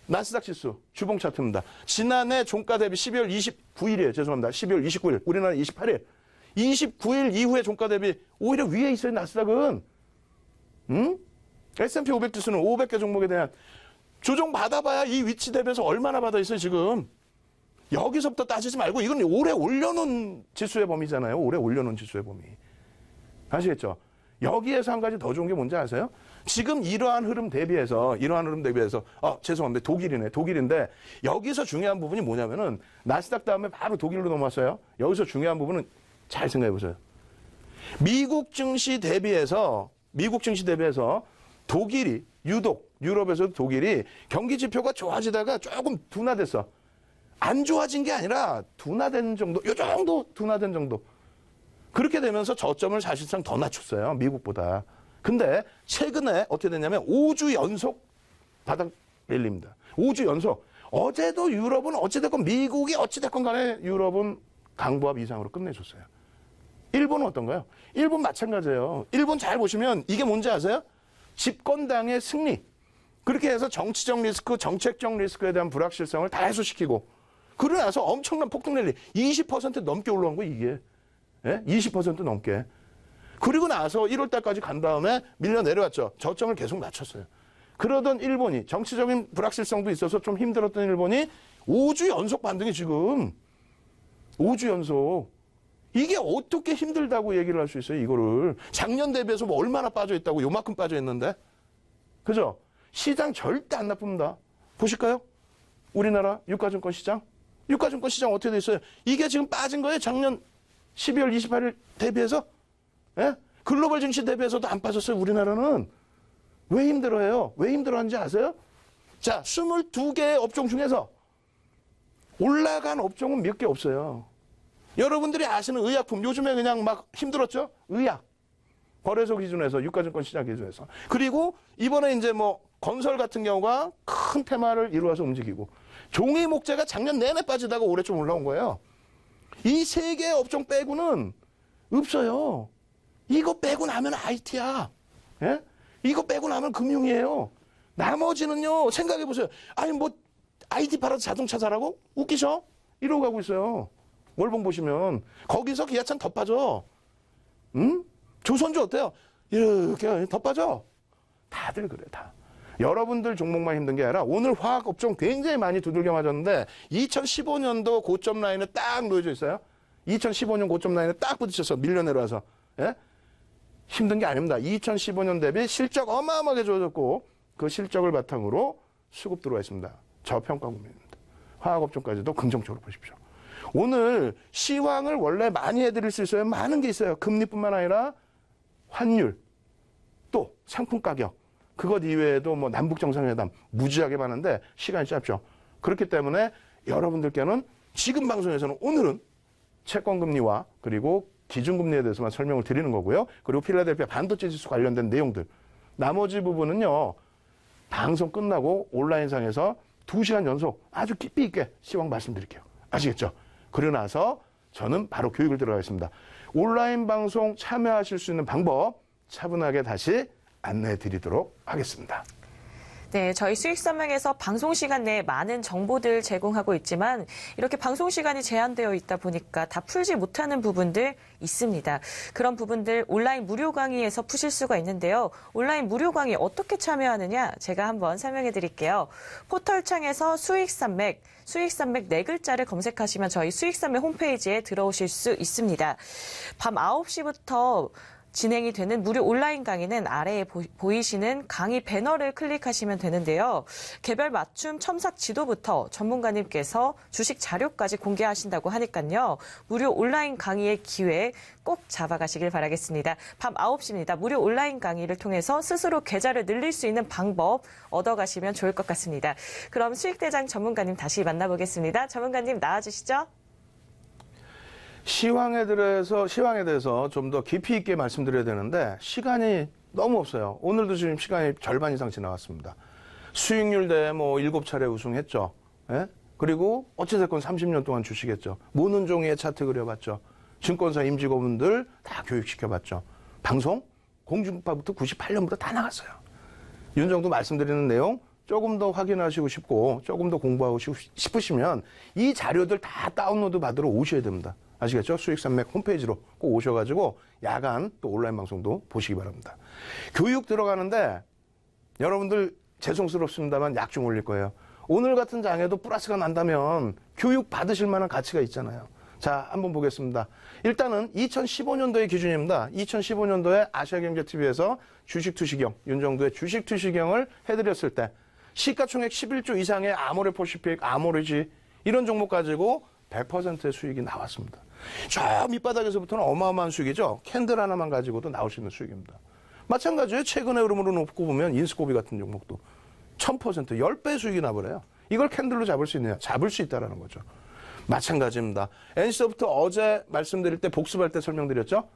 나스닥 지수 주봉 차트입니다. 지난해 종가 대비 12월 29일이에요. 죄송합니다. 12월 29일. 우리나라 28일. 29일 이후에 종가 대비 오히려 위에 있어요. 나스닥은. S&P 500 지수는 500개 종목에 대한 조정 받아봐야 이 위치 대비해서 얼마나 받아 있어요, 지금. 여기서부터 따지지 말고 이건 오래 올려놓은 지수의 범위잖아요. 오래 올려놓은 지수의 범위. 아시겠죠? 여기에서 한 가지 더 좋은 게 뭔지 아세요? 지금 이러한 흐름 대비해서 죄송합니다. 독일인데 여기서 중요한 부분이 뭐냐면은 나스닥 다음에 바로 독일로 넘어왔어요. 여기서 중요한 부분은 잘 생각해 보세요. 미국 증시 대비해서 독일이 유독 유럽에서도 독일이 경기 지표가 좋아지다가 조금 둔화됐어. 안 좋아진 게 아니라 둔화된 정도, 요 정도 둔화된 정도. 그렇게 되면서 저점을 사실상 더 낮췄어요. 미국보다. 근데 최근에 어떻게 됐냐면 5주 연속 바닥 랠리입니다. 5주 연속. 어제도 유럽은 어찌됐건 미국이 어찌됐건 간에 유럽은 강보합 이상으로 끝내줬어요. 일본은 어떤가요? 일본 마찬가지예요. 일본 잘 보시면 이게 뭔지 아세요? 집권당의 승리. 그렇게 해서 정치적 리스크, 정책적 리스크에 대한 불확실성을 다 해소시키고 그러고 나서 엄청난 폭등 랠리 20% 넘게 올라온 거 이게. 예? 20% 넘게. 그리고 나서 1월 달까지 간 다음에 밀려 내려왔죠. 저점을 계속 낮췄어요. 그러던 일본이 정치적인 불확실성도 있어서 좀 힘들었던 일본이 5주 연속 반등이 지금 5주 연속. 이게 어떻게 힘들다고 얘기를 할 수 있어요, 이거를. 작년 대비해서 뭐 얼마나 빠져 있다고 요만큼 빠져 있는데. 그죠? 시장 절대 안 나쁩니다. 보실까요? 우리나라 유가증권 시장. 유가증권 시장 어떻게 돼 있어요? 이게 지금 빠진 거예요, 작년 12월 28일 대비해서. 예? 글로벌 증시 대비해서도 안 빠졌어요, 우리나라는. 왜 힘들어해요? 왜 힘들어하는지 아세요? 자, 22개의 업종 중에서 올라간 업종은 몇 개 없어요. 여러분들이 아시는 의약품, 요즘에 그냥 막 힘들었죠? 의약. 거래소 기준에서, 유가증권 시장 기준에서. 그리고 이번에 이제 뭐 건설 같은 경우가 큰 테마를 이루어서 움직이고, 종이 목재가 작년 내내 빠지다가 올해 좀 올라온 거예요. 이 세 개의 업종 빼고는 없어요. 이거 빼고 나면 IT야. 예? 이거 빼고 나면 금융이에요. 나머지는요, 생각해보세요. 아니, 뭐, IT 팔아서 자동차 사라고? 웃기셔? 이러고 가고 있어요. 월봉 보시면. 거기서 기아차는 더 빠져. 응? 조선주 어때요? 이렇게 더 빠져. 다들 그래, 다. 여러분들 종목만 힘든 게 아니라 오늘 화학업종 굉장히 많이 두들겨 맞았는데 2015년도 고점 라인에 딱 놓여져 있어요. 2015년 고점 라인에 딱 부딪혀서 밀려 내려와서. 예? 힘든 게 아닙니다. 2015년 대비 실적 어마어마하게 좋아졌고 그 실적을 바탕으로 수급 들어와 있습니다. 저평가 국면입니다. 화학업종까지도 긍정적으로 보십시오. 오늘 시황을 원래 많이 해드릴 수 있어요. 많은 게 있어요. 금리뿐만 아니라 환율, 또 상품 가격, 그것 이외에도 뭐 남북정상회담 무지하게 많은데 시간이 짧죠. 그렇기 때문에 여러분들께는 지금 방송에서는 오늘은 채권금리와 그리고 기준금리에 대해서만 설명을 드리는 거고요. 그리고 필라델피아 반도체 지수 관련된 내용들. 나머지 부분은요. 방송 끝나고 온라인상에서 2시간 연속 아주 깊이 있게 시황 말씀드릴게요. 아시겠죠? 그러고 나서 저는 바로 교육을 들어가겠습니다. 온라인 방송 참여하실 수 있는 방법 차분하게 다시 안내해 드리도록 하겠습니다. 네, 저희 수익선명에서 방송 시간 내에 많은 정보들 제공하고 있지만 이렇게 방송 시간이 제한되어 있다 보니까 다 풀지 못하는 부분들 있습니다. 그런 부분들 온라인 무료 강의에서 푸실 수가 있는데요. 온라인 무료 강의 어떻게 참여하느냐 제가 한번 설명해 드릴게요. 포털창에서 수익산맥 네 글자를 검색하시면 저희 수익산맥 홈페이지에 들어오실 수 있습니다. 밤 9시부터 진행이 되는 무료 온라인 강의는 아래에 보이시는 강의 배너를 클릭하시면 되는데요. 개별 맞춤 첨삭 지도부터 전문가님께서 주식 자료까지 공개하신다고 하니까요. 무료 온라인 강의의 기회 꼭 잡아가시길 바라겠습니다. 밤 9시입니다. 무료 온라인 강의를 통해서 스스로 계좌를 늘릴 수 있는 방법 얻어가시면 좋을 것 같습니다. 그럼 수익대장 전문가님 다시 만나보겠습니다. 전문가님 나와주시죠. 시황에 대해서 좀 더 깊이 있게 말씀드려야 되는데 시간이 너무 없어요. 오늘도 지금 시간이 절반 이상 지나갔습니다. 수익률 대 뭐 7차례 우승했죠. 예? 그리고 어찌됐건 30년 동안 주식했죠. 모는 종이에 차트 그려봤죠. 증권사 임직원분들 다 교육시켜봤죠. 방송 공중파부터 98년부터 다 나갔어요. 윤정도 말씀드리는 내용 조금 더 확인하시고 싶고 조금 더 공부하고 싶으시면 이 자료들 다 다운로드 받으러 오셔야 됩니다. 아시겠죠? 수익산맥 홈페이지로 꼭 오셔가지고 야간 또 온라인 방송도 보시기 바랍니다. 교육 들어가는데 여러분들 죄송스럽습니다만 약 좀 올릴 거예요. 오늘 같은 장에도 플러스가 난다면 교육 받으실 만한 가치가 있잖아요. 자, 한번 보겠습니다. 일단은 2015년도의 기준입니다. 2015년도에 아시아경제TV에서 주식투시경, 윤정도의 주식투시경을 해드렸을 때 시가총액 11조 이상의 아모레퍼시픽, 아모레지 이런 종목 가지고 100%의 수익이 나왔습니다. 저 밑바닥에서부터는 어마어마한 수익이죠. 캔들 하나만 가지고도 나올 수 있는 수익입니다. 마찬가지예요. 최근의 흐름으로 놓고 보면 인스코비 같은 종목도 1000%, 10배 수익이 나버려요. 이걸 캔들로 잡을 수 있느냐? 잡을 수 있다는 거죠. 마찬가지입니다. NC소프트 어제 말씀드릴 때 복습할 때 설명드렸죠?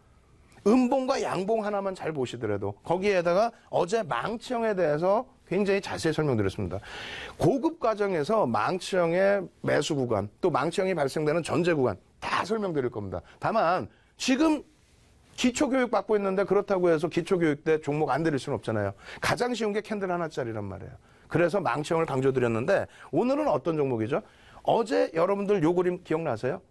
음봉과 양봉 하나만 잘 보시더라도 거기에다가 어제 망치형에 대해서 굉장히 자세히 설명드렸습니다. 고급 과정에서 망치형의 매수 구간, 또 망치형이 발생되는 전제 구간 다 설명드릴 겁니다. 다만 지금 기초교육 받고 있는데 그렇다고 해서 기초교육 때 종목 안 드릴 수는 없잖아요. 가장 쉬운 게 캔들 하나짜리란 말이에요. 그래서 망치형을 강조드렸는데 오늘은 어떤 종목이죠? 어제 여러분들 요 그림 기억나세요?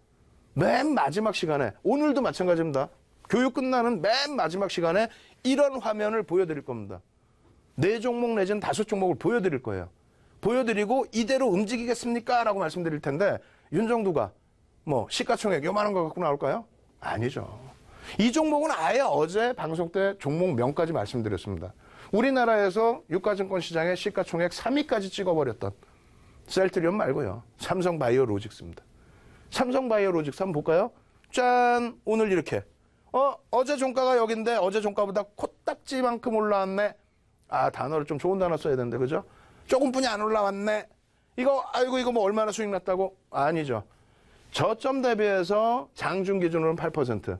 맨 마지막 시간에, 오늘도 마찬가지입니다. 교육 끝나는 맨 마지막 시간에 이런 화면을 보여드릴 겁니다. 4종목 내지는 5종목을 보여드릴 거예요. 보여드리고 이대로 움직이겠습니까? 라고 말씀드릴 텐데 윤정두가 뭐 시가총액 요만한 거 갖고 나올까요? 아니죠. 이 종목은 아예 어제 방송 때 종목명까지 말씀드렸습니다. 우리나라에서 유가증권 시장의 시가총액 3위까지 찍어버렸던 셀트리온 말고요. 삼성바이오로직스입니다. 삼성바이오로직스 한번 볼까요? 짠! 오늘 이렇게. 어제 종가가 여긴데 어제 종가보다 코딱지만큼 올라왔네. 아, 단어를 좀 좋은 단어 써야 되는데, 그죠? 조금뿐이 안 올라왔네. 이거 뭐 얼마나 수익 났다고? 아니죠. 저점 대비해서 장중 기준으로는 8%.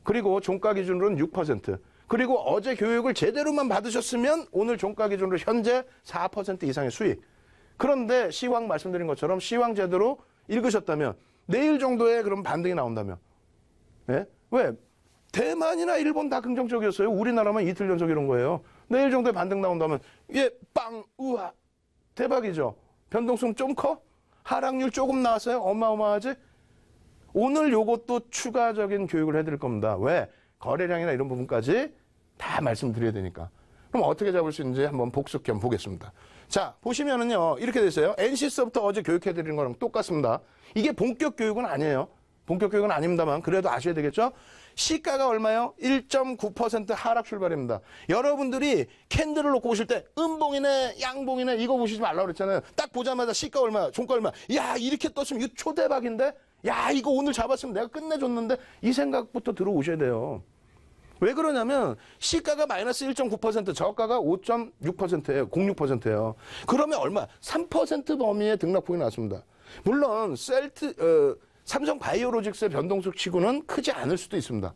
그리고 종가 기준으로는 6%. 그리고 어제 교육을 제대로만 받으셨으면 오늘 종가 기준으로 현재 4% 이상의 수익. 그런데 시황 말씀드린 것처럼 시황 제대로 읽으셨다면 내일 정도에 그럼 반등이 나온다면. 예? 왜? 대만이나 일본 다 긍정적이었어요. 우리나라만 이틀 연속 이런 거예요. 내일 정도에 반등 나온다면 빵 우와 대박이죠. 변동성 좀 커? 하락률 조금 나왔어요? 어마어마하지? 오늘 요것도 추가적인 교육을 해드릴 겁니다. 왜? 거래량이나 이런 부분까지 다 말씀드려야 되니까. 그럼 어떻게 잡을 수 있는지 한번 복습 겸 보겠습니다. 자, 보시면은요, 이렇게 돼 있어요. NC서부터 어제 교육해드린 거랑 똑같습니다. 이게 본격 교육은 아니에요. 본격 교육은 아닙니다만, 그래도 아셔야 되겠죠? 시가가 얼마요? 1.9% 하락 출발입니다. 여러분들이 캔들을 놓고 보실 때, 음봉이네, 양봉이네, 이거 보시지 말라고 그랬잖아요. 딱 보자마자 시가 얼마, 종가 얼마. 야, 이렇게 떴으면 이거 초대박인데? 야, 이거 오늘 잡았으면 내가 끝내줬는데? 이 생각부터 들어오셔야 돼요. 왜 그러냐면 시가가 마이너스 1.9%, 저가가 5.6%예요. 06%예요. 그러면 얼마? 3% 범위의 등락폭이 나왔습니다. 물론 삼성 바이오로직스의 변동성 치고는 크지 않을 수도 있습니다.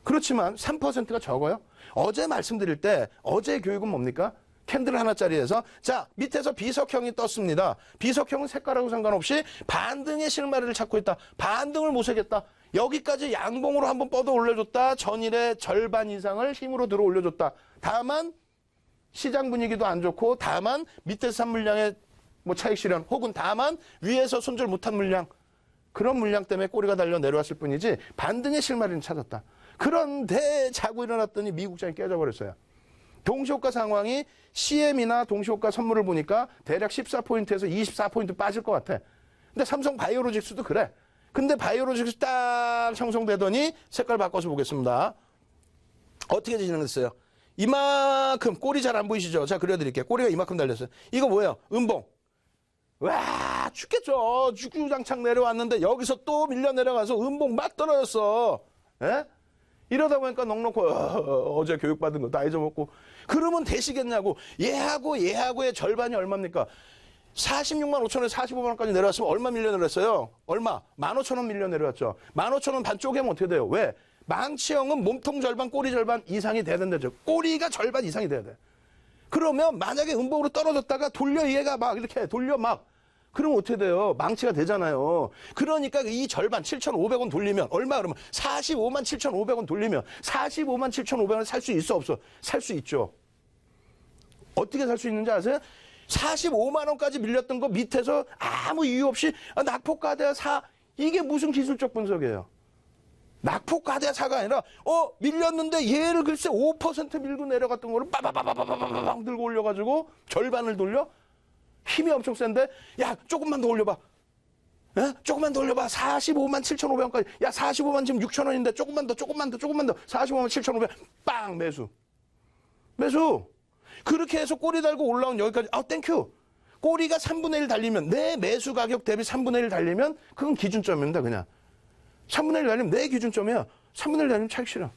그렇지만 3%가 적어요. 어제 말씀드릴 때 어제 교육은 뭡니까? 캔들 하나짜리에서 자, 밑에서 비석형이 떴습니다. 비석형은 색깔하고 상관없이 반등의 실마리를 찾고 있다. 반등을 모색했다. 여기까지 양봉으로 한번 뻗어 올려줬다. 전일의 절반 이상을 힘으로 들어 올려줬다. 다만 시장 분위기도 안 좋고, 다만 밑에서 산 물량의 뭐 차익 실현, 혹은 다만 위에서 손절 못한 물량, 그런 물량 때문에 꼬리가 달려 내려왔을 뿐이지 반등의 실마리는 찾았다. 그런데 자고 일어났더니 미국장이 깨져버렸어요. 동시호가 상황이 CM이나 동시호가 선물을 보니까 대략 14포인트에서 24포인트 빠질 것 같아. 근데 삼성 바이오로직스도 그래. 근데 바이오로직스 딱 형성되더니 색깔 바꿔서 보겠습니다. 어떻게 진행됐어요? 이만큼, 꼬리 잘 안 보이시죠? 자, 그려드릴게요. 꼬리가 이만큼 달렸어요. 이거 뭐예요? 음봉. 와, 죽겠죠. 주구장창 내려왔는데 여기서 또 밀려 내려가서 음봉 막 떨어졌어. 예? 이러다 보니까 넉넉고 어제 교육받은 거 다 잊어먹고. 그러면 되시겠냐고. 얘하고의 절반이 얼마입니까? 46만 5천 원에 45만 원까지 내려왔으면 얼마 밀려 내려왔어요? 얼마? 15,000원 밀려 내려왔죠. 15,000원 반 쪼개면 어떻게 돼요? 왜? 망치형은 몸통 절반, 꼬리 절반 이상이 돼야 된다죠. 꼬리가 절반 이상이 돼야 돼. 그러면 만약에 음봉으로 떨어졌다가 돌려 얘가 막 이렇게 돌려 막, 그러면 어떻게 돼요? 망치가 되잖아요. 그러니까 이 절반 7,500원 돌리면 얼마 그러면 45만 7,500원 돌리면 45만 7,500원 살 수 있어 없어? 살 수 있죠. 어떻게 살 수 있는지 아세요? 45만 원까지 밀렸던 거 밑에서 아무 이유 없이 낙폭과대하 사, 이게 무슨 기술적 분석이에요? 낙폭과대하 사가 아니라 밀렸는데 얘를 글쎄 5% 밀고 내려갔던 거를 빠바바바바바바방 들고 올려가지고 절반을 돌려? 힘이 엄청 센데 야, 조금만 더 올려봐. 에? 조금만 더 올려봐. 45만 7,500원까지. 야, 45만 지금 6,000원인데 조금만 더 45만 7,500원 빵 매수. 그렇게 해서 꼬리 달고 올라온 여기까지. 땡큐. 꼬리가 3분의 1 달리면, 내 매수 가격 대비 3분의 1 달리면 그건 기준점입니다. 그냥 3분의 1 달리면 내 기준점이야. 3분의 1 달리면 차익 실현.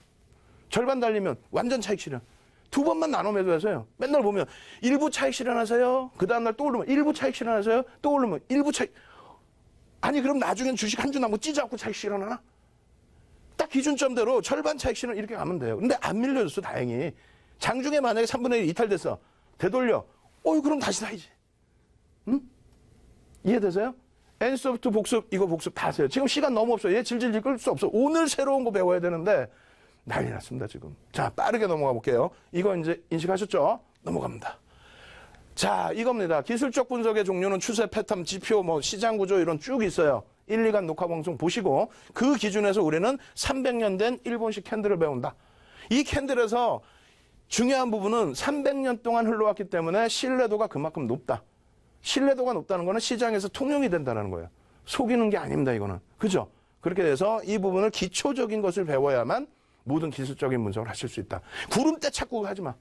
절반 달리면 완전 차익 실현. 두 번만 나눠 매도해서요. 맨날 보면 일부 차익 실현하세요. 그 다음날 또 오르면 일부 차익 실현하세요. 또 오르면 일부 차익. 아니 그럼 나중엔 주식 한 주 남고 찌지 않고 차익 실현하나? 딱 기준점대로 절반 차익 실현 이렇게 가면 돼요. 근데 안 밀려줬어 다행히. 장중에 만약에 3분의 1 이탈됐어. 되돌려. 그럼 다시 사야지. 응? 이해되세요? N소프트 복습 이거 복습 다 하세요. 지금 시간 너무 없어요. 얘 질질 끌 수 없어. 오늘 새로운 거 배워야 되는데 난리 났습니다 지금. 자 빠르게 넘어가 볼게요. 이거 이제 인식하셨죠? 넘어갑니다. 자 이겁니다. 기술적 분석의 종류는 추세, 패턴, 지표, 뭐 시장 구조 이런 쭉 있어요. 1, 2간 녹화 방송 보시고 그 기준에서 우리는 300년 된 일본식 캔들을 배운다. 이 캔들에서 중요한 부분은 300년 동안 흘러왔기 때문에 신뢰도가 그만큼 높다. 신뢰도가 높다는 거는 시장에서 통용이 된다는 거예요. 속이는 게 아닙니다, 이거는. 그죠? 그렇게 돼서 이 부분을 기초적인 것을 배워야만 모든 기술적인 분석을 하실 수 있다. 구름대 찾고 하지 마.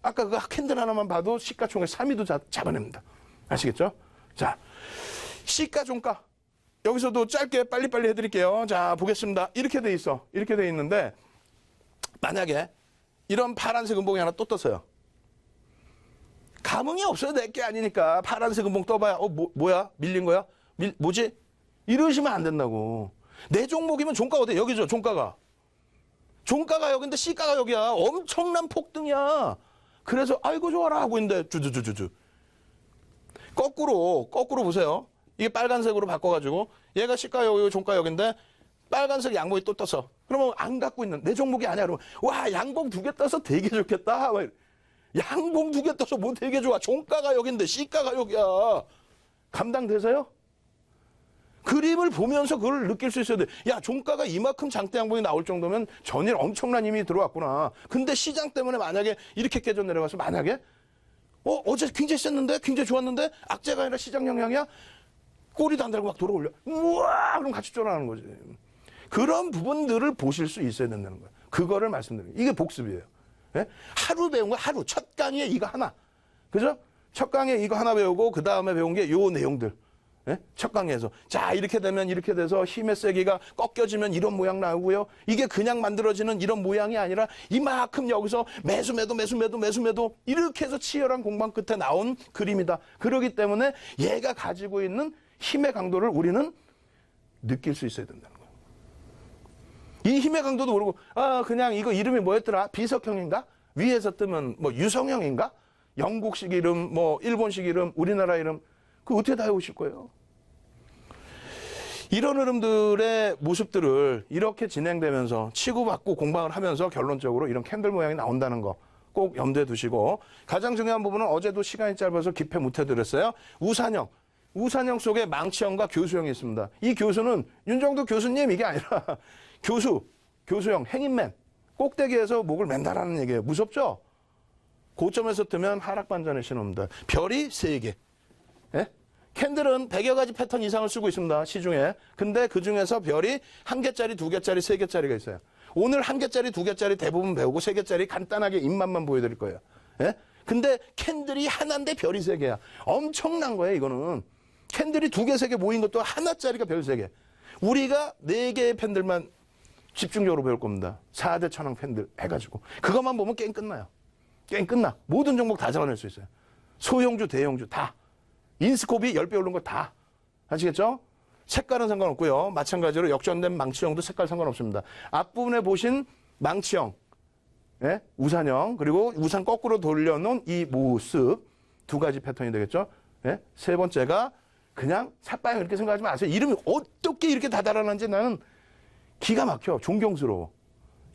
아까 그 캔들 하나만 봐도 시가총액 3위도 잡아냅니다. 아시겠죠? 자, 시가종가. 여기서도 짧게 빨리빨리 해드릴게요. 자, 보겠습니다. 이렇게 돼 있어. 이렇게 돼 있는데, 만약에 이런 파란색 음봉이 하나 또 떴어요. 감흥이 없어요. 내게 아니니까. 파란색 음봉 떠봐야, 뭐야? 밀린 거야? 뭐지? 이러시면 안 된다고. 내 종목이면 종가가 어디? 여기죠, 종가가. 종가가 여기인데 시가가 여기야. 엄청난 폭등이야. 그래서 아이고 좋아라 하고 있는데 주주주주주. 거꾸로 보세요. 이게 빨간색으로 바꿔가지고 얘가 시가 여기 종가 여기인데 빨간색 양봉이 또 떴어. 그러면 안 갖고 있는 내 종목이 아니야. 그러면 와 양봉 2개 떠서 되게 좋겠다. 양봉 2개 떠서 뭐 되게 좋아. 종가가 여기인데 시가가 여기야. 감당되세요? 그림을 보면서 그걸 느낄 수 있어야 돼. 야, 종가가 이만큼 장대 양봉이 나올 정도면 전일 엄청난 힘이 들어왔구나. 근데 시장 때문에 만약에 이렇게 깨져 내려가서 만약에 어제 굉장히 셌는데 굉장히 좋았는데 악재가 아니라 시장 영향이야? 꼬리도 안 달고 막 돌아올려. 우와! 그럼 같이 쫄아나는 거지. 그런 부분들을 보실 수 있어야 된다는 거예요. 그거를 말씀드려요. 이게 복습이에요. 예? 하루 배운 거 하루. 첫 강의에 이거 하나. 그죠? 첫 강의에 이거 하나 배우고 그 다음에 배운 게 요 내용들. 예? 첫 강의에서. 자, 이렇게 되면 이렇게 돼서 힘의 세기가 꺾여지면 이런 모양 나오고요. 이게 그냥 만들어지는 이런 모양이 아니라 이만큼 여기서 매수 이렇게 해서 치열한 공방 끝에 나온 그림이다. 그렇기 때문에 얘가 가지고 있는 힘의 강도를 우리는 느낄 수 있어야 된다는 거예요. 이 힘의 강도도 모르고 그냥 이거 이름이 뭐였더라? 비석형인가? 위에서 뜨면 뭐 유성형인가? 영국식 이름, 뭐 일본식 이름, 우리나라 이름 그거 어떻게 다 외우실 거예요? 이런 흐름들의 모습들을 이렇게 진행되면서 치고받고 공방을 하면서 결론적으로 이런 캔들 모양이 나온다는 거 꼭 염두에 두시고 가장 중요한 부분은 어제도 시간이 짧아서 깊이 못 해드렸어요. 우산형 속에 망치형과 교수형이 있습니다. 이 교수는 윤정도 교수님 이게 아니라 교수형, 행인맨 꼭대기에서 목을 맨다라는 얘기예요. 무섭죠? 고점에서 뜨면 하락 반전의 신호입니다. 별이 3개. 예? 캔들은 100여 가지 패턴 이상을 쓰고 있습니다. 시중에. 근데 그 중에서 별이 1개짜리, 2개짜리, 3개짜리가 있어요. 오늘 1개짜리, 2개짜리 대부분 배우고 3개짜리 간단하게 입맛만 보여드릴 거예요. 예? 근데 캔들이 하나인데 별이 3개야. 엄청난 거예요, 이거는. 캔들이 2개, 3개 모인 것도 하나짜리가 별 3개. 우리가 4개의 펜들만 집중적으로 배울 겁니다. 4대 천왕 펜들 해가지고. 그것만 보면 게임 끝나요. 게임 끝나. 모든 종목 다 잡아낼 수 있어요. 소형주, 대형주 다. 인스코비 10배 오른 거 다. 아시겠죠? 색깔은 상관없고요. 마찬가지로 역전된 망치형도 색깔 상관없습니다. 앞부분에 보신 망치형, 예? 우산형, 그리고 우산 거꾸로 돌려놓은 이 모습 2가지 패턴이 되겠죠? 예? 세 번째가 그냥 삿바형 이렇게 생각하지 마세요. 이름이 어떻게 이렇게 다 달아난지 나는 기가 막혀. 존경스러워.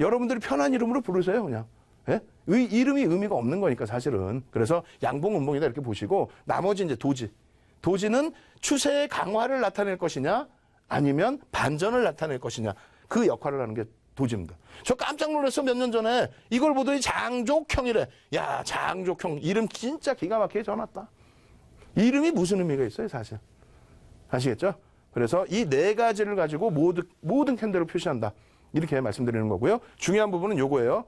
여러분들이 편한 이름으로 부르세요, 그냥. 예? 이름이 의미가 없는 거니까 사실은. 그래서 양봉, 음봉이다 이렇게 보시고 나머지 이제 도지는 추세의 강화를 나타낼 것이냐 아니면 반전을 나타낼 것이냐 그 역할을 하는 게 도지입니다. 저 깜짝 놀랐어. 몇 년 전에 이걸 보더니 장족형이래. 야, 장족형 이름 진짜 기가 막히게 전왔다. 이름이 무슨 의미가 있어요 사실. 아시겠죠? 그래서 이 4가지를 가지고 모든 캔들을 표시한다. 이렇게 말씀드리는 거고요. 중요한 부분은 요거예요.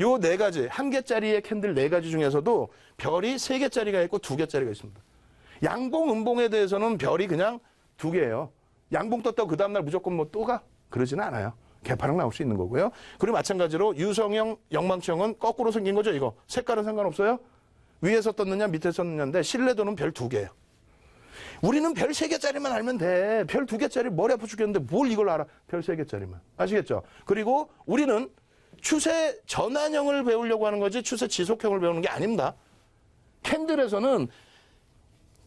요 4가지, 1개짜리의 캔들 4가지 중에서도 별이 3개짜리가 있고 2개짜리가 있습니다. 양봉, 음봉에 대해서는 별이 그냥 2개예요. 양봉 떴다고 그 다음날 무조건 뭐 또 가? 그러지는 않아요. 개파락 나올 수 있는 거고요. 그리고 마찬가지로 유성형, 영망치형은 거꾸로 생긴 거죠. 이거 색깔은 상관없어요. 위에서 떴느냐 밑에서 떴느냐인데 신뢰도는 별 2개예요. 우리는 별 3개짜리만 알면 돼. 별 2개짜리 머리 아파 죽겠는데 뭘 이걸 알아. 별 3개짜리만. 아시겠죠? 그리고 우리는 추세 전환형을 배우려고 하는 거지 추세 지속형을 배우는 게 아닙니다. 캔들에서는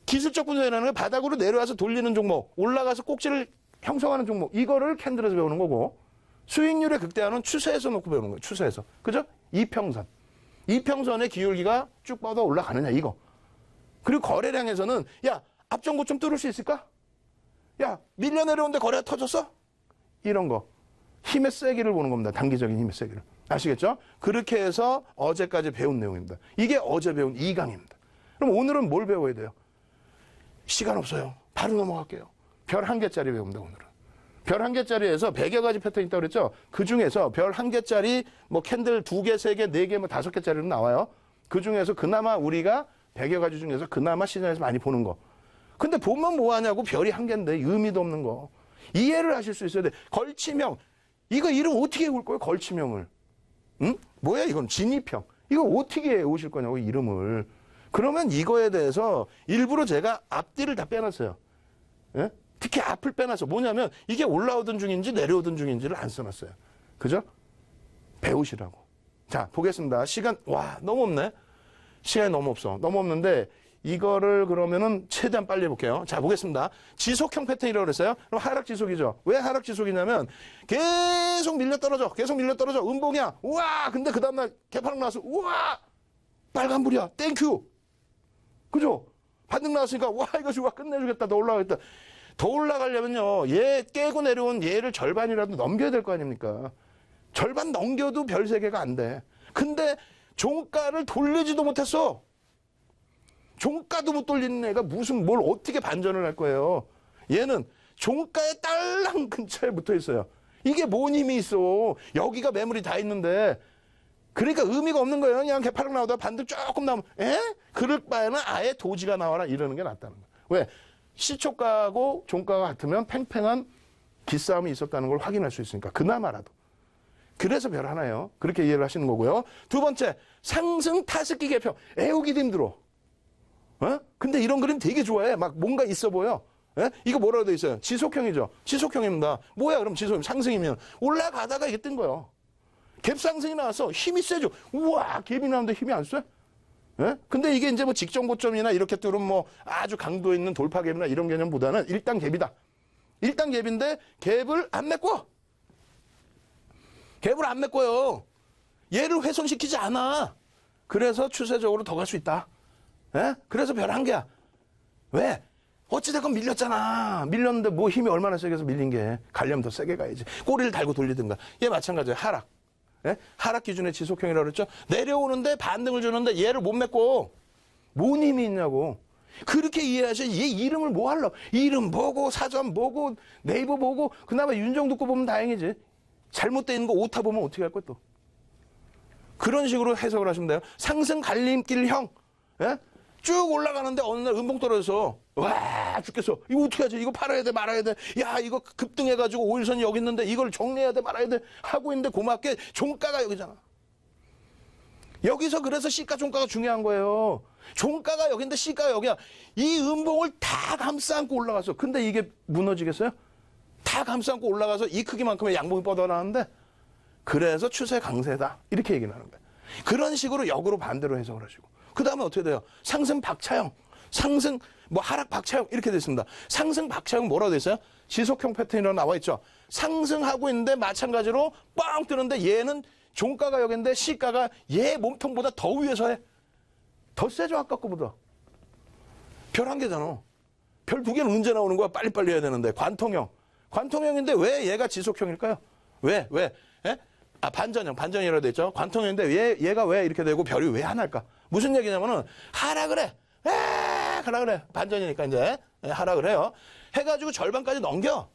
기술적 분석이라는 게 바닥으로 내려와서 돌리는 종목, 올라가서 꼭지를 형성하는 종목, 이거를 캔들에서 배우는 거고, 수익률의 극대화는 추세에서 놓고 배우는 거예요. 추세에서. 그죠? 이평선. 이평선의 기울기가 쭉 뻗어 올라가느냐, 이거. 그리고 거래량에서는, 야, 앞전고 좀 뚫을 수 있을까? 야, 밀려 내려오는데 거래가 터졌어? 이런 거. 힘의 세기를 보는 겁니다. 단기적인 힘의 세기를. 아시겠죠? 그렇게 해서 어제까지 배운 내용입니다. 이게 어제 배운 2강입니다. 그럼 오늘은 뭘 배워야 돼요? 시간 없어요. 바로 넘어갈게요. 별 1개짜리 배웁니다, 오늘은. 별 1개짜리에서 100여 가지 패턴이 있다고 그랬죠? 그 중에서 별 1개짜리, 뭐 캔들 2개, 3개, 4개, 뭐 5개짜리로 나와요. 그 중에서 그나마 우리가 100여 가지 중에서 그나마 시장에서 많이 보는 거. 근데 보면 뭐 하냐고 별이 1개인데 의미도 없는 거. 이해를 하실 수 있어야 돼. 걸침형. 이거 이름 어떻게 외울 거예요? 걸침형을. 응? 뭐야 이건 진입형. 이거 어떻게 외우실 거냐고 이름을. 그러면 이거에 대해서 일부러 제가 앞뒤를 다 빼놨어요. 예? 특히 앞을 빼놨어. 뭐냐면 이게 올라오던 중인지 내려오던 중인지를 안 써놨어요. 그죠? 배우시라고. 자, 보겠습니다. 시간, 와, 너무 없네. 시간이 너무 없어. 너무 없는데 이거를 그러면은 최대한 빨리 해볼게요. 자, 보겠습니다. 지속형 패턴이라고 그랬어요. 그럼 하락 지속이죠. 왜 하락 지속이냐면 계속 밀려 떨어져. 계속 밀려 떨어져. 음봉이야. 우와! 근데 그 다음날 개파락 나왔어. 우와! 빨간불이야. 땡큐! 그죠? 반등 나왔으니까 와 이거 좋아 끝내주겠다. 더 올라가겠다. 더 올라가려면요. 얘 깨고 내려온 얘를 절반이라도 넘겨야 될 거 아닙니까? 절반 넘겨도 별 3개가 안 돼. 근데 종가를 돌리지도 못했어. 종가도 못 돌리는 애가 무슨 뭘 어떻게 반전을 할 거예요. 얘는 종가의 딸랑 근처에 붙어 있어요. 이게 뭔 힘이 있어. 여기가 매물이 다 있는데 그러니까 의미가 없는 거예요. 그냥 개파락 나오다가 반등 조금 나오면 그럴 바에는 아예 도지가 나와라 이러는 게 낫다는 거예요. 왜? 시초가하고 종가가 같으면 팽팽한 기싸움이 있었다는 걸 확인할 수 있으니까 그나마라도. 그래서 별 하나예요. 그렇게 이해를 하시는 거고요. 두 번째, 상승 타스키 개표. 애우기도 힘들어. 근데 이런 그림 되게 좋아해. 막 뭔가 있어 보여. 이거 뭐라고 돼 있어요? 지속형이죠. 지속형입니다. 뭐야 그럼 지속형 상승이면 올라가다가 이게 뜬 거예요. 갭상승이 나와서 힘이 세죠. 우와, 갭이 나오는데 힘이 안 세? 근데 이게 이제 뭐 직전 고점이나 이렇게 뚫은 뭐 아주 강도 있는 돌파 갭이나 이런 개념보다는 일단 갭이다. 일단 갭인데 갭을 안 메꿔. 갭을 안 메꿔요. 얘를 훼손시키지 않아. 그래서 추세적으로 더 갈 수 있다. 그래서 별 1개야. 왜? 어찌됐건 밀렸잖아. 밀렸는데 뭐 힘이 얼마나 세게 해서 밀린 게. 가려면 더 세게 가야지. 꼬리를 달고 돌리든가. 얘 마찬가지예요. 하락. 하락 기준의 지속형이라고 그랬죠. 내려오는데 반등을 주는데 얘를 못 메꿔. 뭔 힘이 있냐고. 그렇게 이해하셔. 얘 이름을 뭐 할러. 이름 보고 사전 보고 네이버 보고 그나마 윤정도 거 보면 다행이지. 잘못되어 있는 거 오타 보면 어떻게 할 거야 또. 그런 식으로 해석을 하시면 돼요. 상승 갈림길형. 쭉 올라가는데 어느 날 음봉 떨어져서 와 죽겠어. 이거 어떻게 하지? 이거 팔아야 돼 말아야 돼. 야 이거 급등해가지고 5일선이 여기 있는데 이걸 정리해야 돼 말아야 돼 하고 있는데 고맙게 종가가 여기잖아. 여기서 그래서 시가 종가가 중요한 거예요. 종가가 여기인데 시가가 여기야. 이 음봉을 다 감싸안고 올라가서 근데 이게 무너지겠어요? 다 감싸안고 올라가서 이 크기만큼의 양봉이 뻗어나왔는데 그래서 추세 강세다 이렇게 얘기를 하는 거예요. 그런 식으로 역으로 반대로 해석을 하시고 그 다음에 어떻게 돼요? 상승 박차형, 상승 뭐 하락 박차형 이렇게 됐습니다. 상승 박차형 뭐라고 돼 있어요? 지속형 패턴이라고 나와 있죠. 상승하고 있는데 마찬가지로 뻥 뜨는데 얘는 종가가 여기인데 시가가 얘 몸통보다 더 위에서 해. 더 세죠 아까 거보다. 별 1개잖아. 별 2개는 언제 나오는 거야? 빨리빨리 해야 되는데. 관통형. 관통형인데 왜 얘가 지속형일까요? 왜? 반전이라고 돼 있죠. 관통형인데 얘가 왜 이렇게 되고 별이 왜 하나일까? 무슨 얘기냐면은 하락을 해. 하락을 해. 반전이니까 이제 하락을 해요. 해가지고 절반까지 넘겨.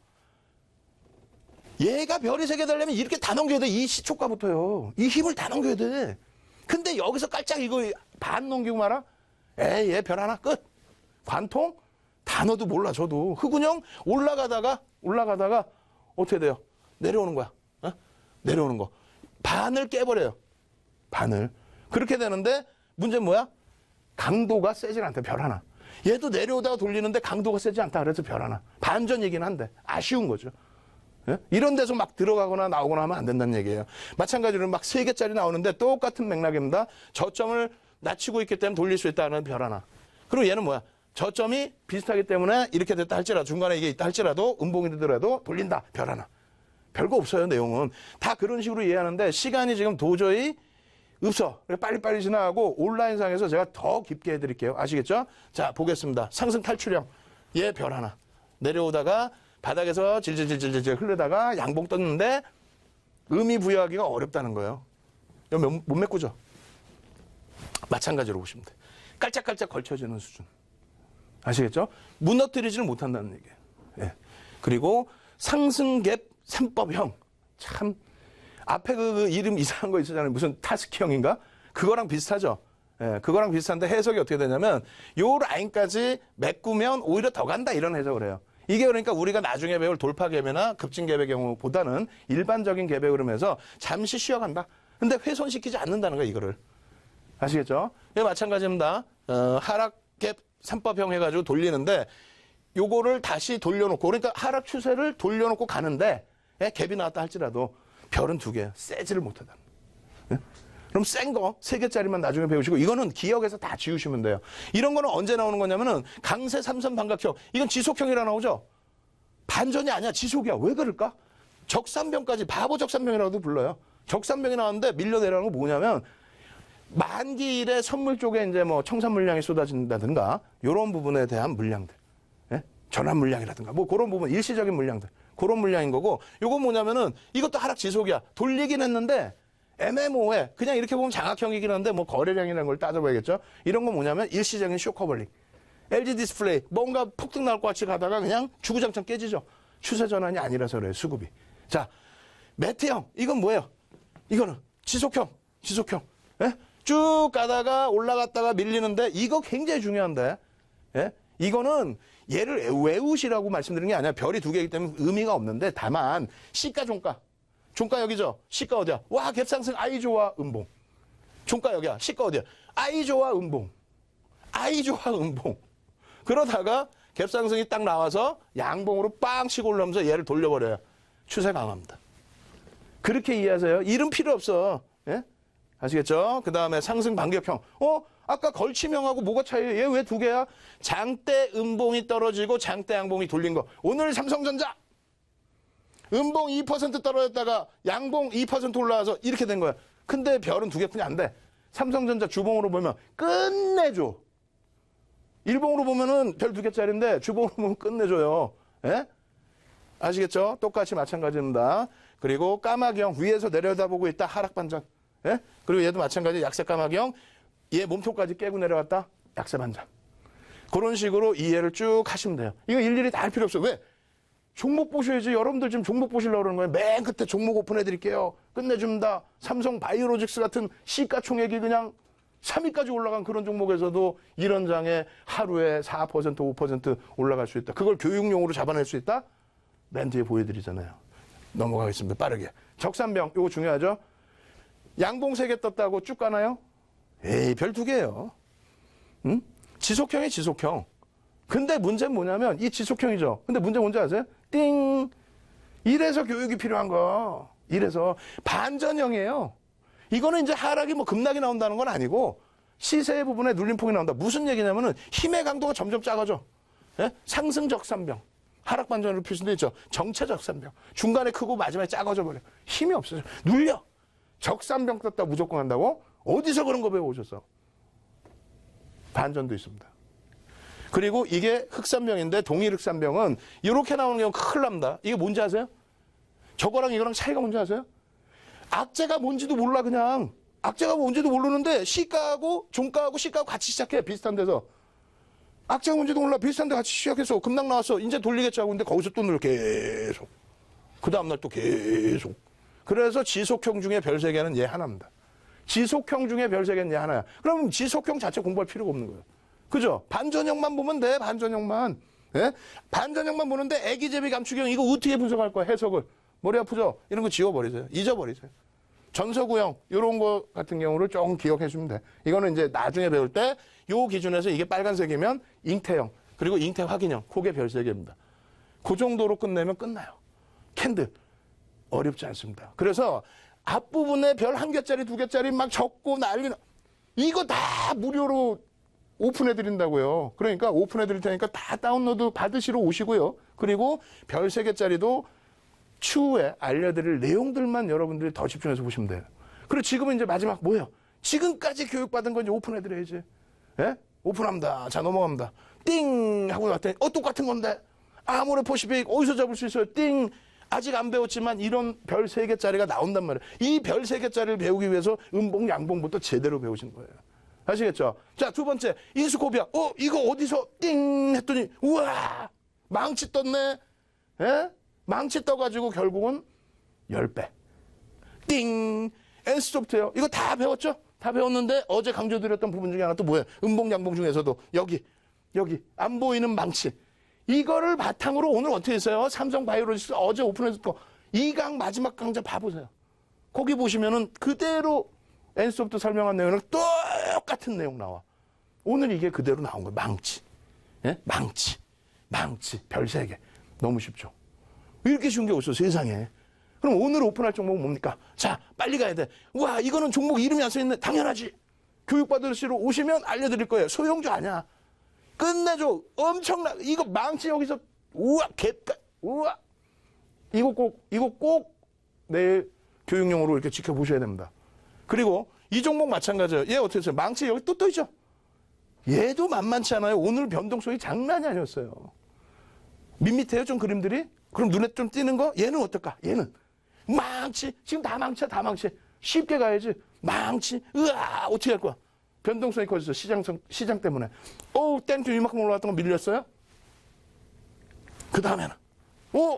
얘가 별이 3개 되려면 이렇게 다 넘겨야 돼. 이 시초가부터요. 이 힘을 다 넘겨야 돼. 근데 여기서 깔짝 이거 반 넘기고 말아? 얘 별 하나 끝. 관통? 단어도 몰라 저도. 흑운형 올라가다가 어떻게 돼요? 내려오는 거야. 내려오는 거. 반을 깨버려요. 반을. 그렇게 되는데 문제는 뭐야? 강도가 세질 않다. 별 하나. 얘도 내려오다가 돌리는데 강도가 세지 않다. 그래서 별 하나. 반전이긴 한데 아쉬운 거죠. 예? 이런 데서 막 들어가거나 나오거나 하면 안 된다는 얘기예요. 마찬가지로 막 3개짜리 나오는데 똑같은 맥락입니다. 저점을 낮추고 있기 때문에 돌릴 수 있다는 별 하나. 그리고 얘는 뭐야? 저점이 비슷하기 때문에 이렇게 됐다 할지라도 중간에 이게 있다 할지라도 음봉이 되더라도 돌린다. 별 하나. 별거 없어요. 내용은. 다 그런 식으로 이해하는데 시간이 지금 도저히 없어. 빨리빨리 지나가고 온라인상에서 제가 더 깊게 해드릴게요. 아시겠죠? 자, 보겠습니다. 상승 탈출형. 얘 별 하나. 내려오다가 바닥에서 질질질질질 흐르다가 양봉 떴는데 의미 부여하기가 어렵다는 거예요. 이거 못 메꾸죠? 마찬가지로 보시면 돼. 깔짝깔짝 걸쳐지는 수준. 아시겠죠? 무너뜨리지는 못한다는 얘기예요. 예. 그리고 상승갭 3법형. 참 앞에 그 이름 이상한 거 있었잖아요. 무슨 타스키형인가? 그거랑 비슷하죠. 예, 그거랑 비슷한데 해석이 어떻게 되냐면 요 라인까지 메꾸면 오히려 더 간다 이런 해석을 해요. 이게 그러니까 우리가 나중에 배울 돌파갭이나 급진갭의 경우보다는 일반적인 갭의 흐름에서 잠시 쉬어간다. 근데 훼손시키지 않는다는 거야 이거를. 아시겠죠? 예, 마찬가지입니다. 하락갭 3법형 해가지고 돌리는데 요거를 다시 돌려놓고 그러니까 하락 추세를 돌려놓고 가는데 예, 갭이 나왔다 할지라도 별은 2개야. 세지를 못하다. 예? 그럼 센 거 3개짜리만 나중에 배우시고 이거는 기억에서 다 지우시면 돼요. 이런 거는 언제 나오는 거냐면은 강세 3선 반각형. 이건 지속형이라 나오죠. 반전이 아니야. 지속이야. 왜 그럴까? 적산병까지 바보 적산병이라고도 불러요. 적산병이 나왔는데 밀려 내려가는 거 뭐냐면 만기일에 선물 쪽에 이제 뭐 청산 물량이 쏟아진다든가 이런 부분에 대한 물량들. 예? 전환 물량이라든가 뭐 그런 부분 일시적인 물량들. 그런 물량인 거고 요건 뭐냐면은 이것도 하락 지속이야. 돌리긴 했는데 애매모호해. 그냥 이렇게 보면 장악형이긴 한데 뭐 거래량이라는 걸 따져봐야겠죠. 이런 건 뭐냐면 일시적인 쇼커벌링. LG 디스플레이 뭔가 폭등 나올 것 같이 가다가 그냥 주구장창 깨지죠. 추세 전환이 아니라서 그래요. 수급이. 자, 매트형. 이건 뭐예요? 이거는 지속형. 예? 쭉 가다가 올라갔다가 밀리는데 이거 굉장히 중요한데. 예? 이거는 얘를 외우시라고 말씀드리는 게 아니라 별이 2개이기 때문에 의미가 없는데 다만 시가 종가. 종가 여기죠. 시가 어디야? 와, 갭상승 아이 좋아 음봉. 종가 여기야. 시가 어디야? 아이 좋아 음봉. 그러다가 갭상승이 딱 나와서 양봉으로 빵 치고 올라오면서 얘를 돌려버려요. 추세 강합니다. 그렇게 이해하세요. 이름 필요 없어. 예? 아시겠죠? 그 다음에 상승 반격형. 아까 걸침형하고 뭐가 차이예요? 얘 왜 2개야? 장대 음봉이 떨어지고 장대 양봉이 돌린 거. 오늘 삼성전자 음봉 2% 떨어졌다가 양봉 2% 올라와서 이렇게 된 거야. 근데 별은 2개뿐이 안 돼. 삼성전자 주봉으로 보면 끝내줘. 일봉으로 보면은 별 2개짜리인데 주봉으로 보면 끝내줘요. 예? 아시겠죠? 똑같이 마찬가지입니다. 그리고 까마귀형 위에서 내려다보고 있다. 하락 반전. 예? 그리고 얘도 마찬가지 약세 까마귀형. 얘 몸통까지 깨고 내려갔다. 약세 반전. 그런 식으로 이해를 쭉 하시면 돼요. 이거 일일이 다 할 필요 없어요. 왜? 종목 보셔야지. 여러분들 지금 종목 보시려고 그러는 거예요. 맨 끝에 종목 오픈해드릴게요. 끝내줍니다. 삼성 바이오로직스 같은 시가총액이 그냥 3위까지 올라간 그런 종목에서도 이런 장에 하루에 4%, 5% 올라갈 수 있다. 그걸 교육용으로 잡아낼 수 있다? 맨 뒤에 보여드리잖아요. 넘어가겠습니다. 빠르게. 적산병. 이거 중요하죠? 양봉 3개 떴다고 쭉 가나요? 에이, 별 2개예요. 응? 지속형이 지속형. 근데 문제는 뭐냐면 이 지속형이죠. 근데 문제 뭔지 아세요? 띵. 이래서 교육이 필요한 거. 이래서 반전형이에요. 이거는 이제 하락이 뭐 급락이 나온다는 건 아니고 시세의 부분에 눌림폭이 나온다. 무슨 얘기냐면은 힘의 강도가 점점 작아져. 예? 상승 적산병. 하락 반전으로 표시되어 있죠. 정체 적산병. 중간에 크고 마지막에 작아져 버려. 힘이 없어져. 눌려. 적산병 떴다 무조건 한다고? 어디서 그런 거 배워오셨어? 반전도 있습니다. 그리고 이게 흑산병인데 동일 흑산병은 이렇게 나오는 경우 큰일 납니다. 이게 뭔지 아세요? 저거랑 이거랑 차이가 뭔지 아세요? 악재가 뭔지도 몰라 그냥. 악재가 뭔지도 모르는데 시가하고 종가하고 시가하고 같이 시작해. 비슷한 데서. 악재가 뭔지도 몰라. 비슷한 데 같이 시작해서 급락 나왔어. 이제 돌리겠지 하고 근데 거기서 또 눌러 계속. 그 다음날 또 계속. 그래서 지속형 중에 별 3개는 얘 하나입니다. 지속형 중에 별 3개는 얘 하나야. 그럼 지속형 자체 공부할 필요가 없는 거예요. 그죠? 반전형만 보면 돼. 반전형만. 예? 반전형만 보는데 애기제비 감축형 이거 어떻게 분석할 거야? 해석을. 머리 아프죠? 이런 거 지워버리세요. 잊어버리세요. 전서구형 이런 거 같은 경우를 조금 기억해 주면 돼. 이거는 이제 나중에 배울 때 요 기준에서 이게 빨간색이면 잉태형 그리고 잉태 확인형 그게 별 3개입니다. 그 정도로 끝내면 끝나요. 캔들 어렵지 않습니다. 그래서 앞부분에 별 1개짜리 2개짜리 막 적고 난리나 이거 다 무료로 오픈해 드린다고요. 그러니까 오픈해 드릴 테니까 다 다운로드 받으시러 오시고요. 그리고 별 3개짜리도 추후에 알려드릴 내용들만 여러분들이 더 집중해서 보시면 돼요. 그리고 지금은 이제 마지막 뭐예요? 지금까지 교육받은 거 이제 오픈해 드려야지. 예? 오픈합니다. 자, 넘어갑니다. 띵! 하고 왔더니 똑같은 건데. 아모레퍼시픽 어디서 잡을 수 있어요? 띵! 아직 안 배웠지만 이런 별 3개짜리가 나온단 말이에요. 이 별 3개짜리를 배우기 위해서 음봉, 양봉부터 제대로 배우신 거예요. 아시겠죠? 자, 2번째. 인수코비아. 이거 어디서 띵! 했더니 우와! 망치 떴네. 예? 망치 떠가지고 결국은 10배. 띵! 엔스소프트웨어. 이거 다 배웠죠? 다 배웠는데 어제 강조드렸던 부분 중에 하나 또 뭐예요? 음봉, 양봉 중에서도 여기 안 보이는 망치. 이거를 바탕으로 오늘 어떻게 했어요? 삼성바이오로직스 어제 오픈해서 또 2강 마지막 강좌 봐보세요. 거기 보시면은 그대로 엔소프트 설명한 내용은 똑같은 내용 나와. 오늘 이게 그대로 나온 거예요. 망치. 예? 망치. 별 3개. 너무 쉽죠? 이렇게 쉬운 게 없어, 세상에. 그럼 오늘 오픈할 종목은 뭡니까? 자, 빨리 가야 돼. 와, 이거는 종목 이름이 안 써있네. 당연하지. 교육받으시러 오시면 알려드릴 거예요. 소형주 아니야. 끝내줘. 엄청나. 이거 망치 여기서, 우와, 우와. 이거 꼭 내일 교육용으로 이렇게 지켜보셔야 됩니다. 그리고 이 종목 마찬가지예요. 얘 어떻게 했어요? 망치 여기 또 떠있죠? 얘도 만만치 않아요. 오늘 변동성이 장난이 아니었어요. 밋밋해요, 좀 그림들이? 그럼 눈에 좀 띄는 거? 얘는 어떨까? 얘는. 망치. 지금 다 망치야, 다 망치. 쉽게 가야지. 망치. 으아, 어떻게 할 거야? 변동성이 커졌어. 시장 때문에. 땡큐 이만큼 올라갔던 거 밀렸어요? 그 다음에는.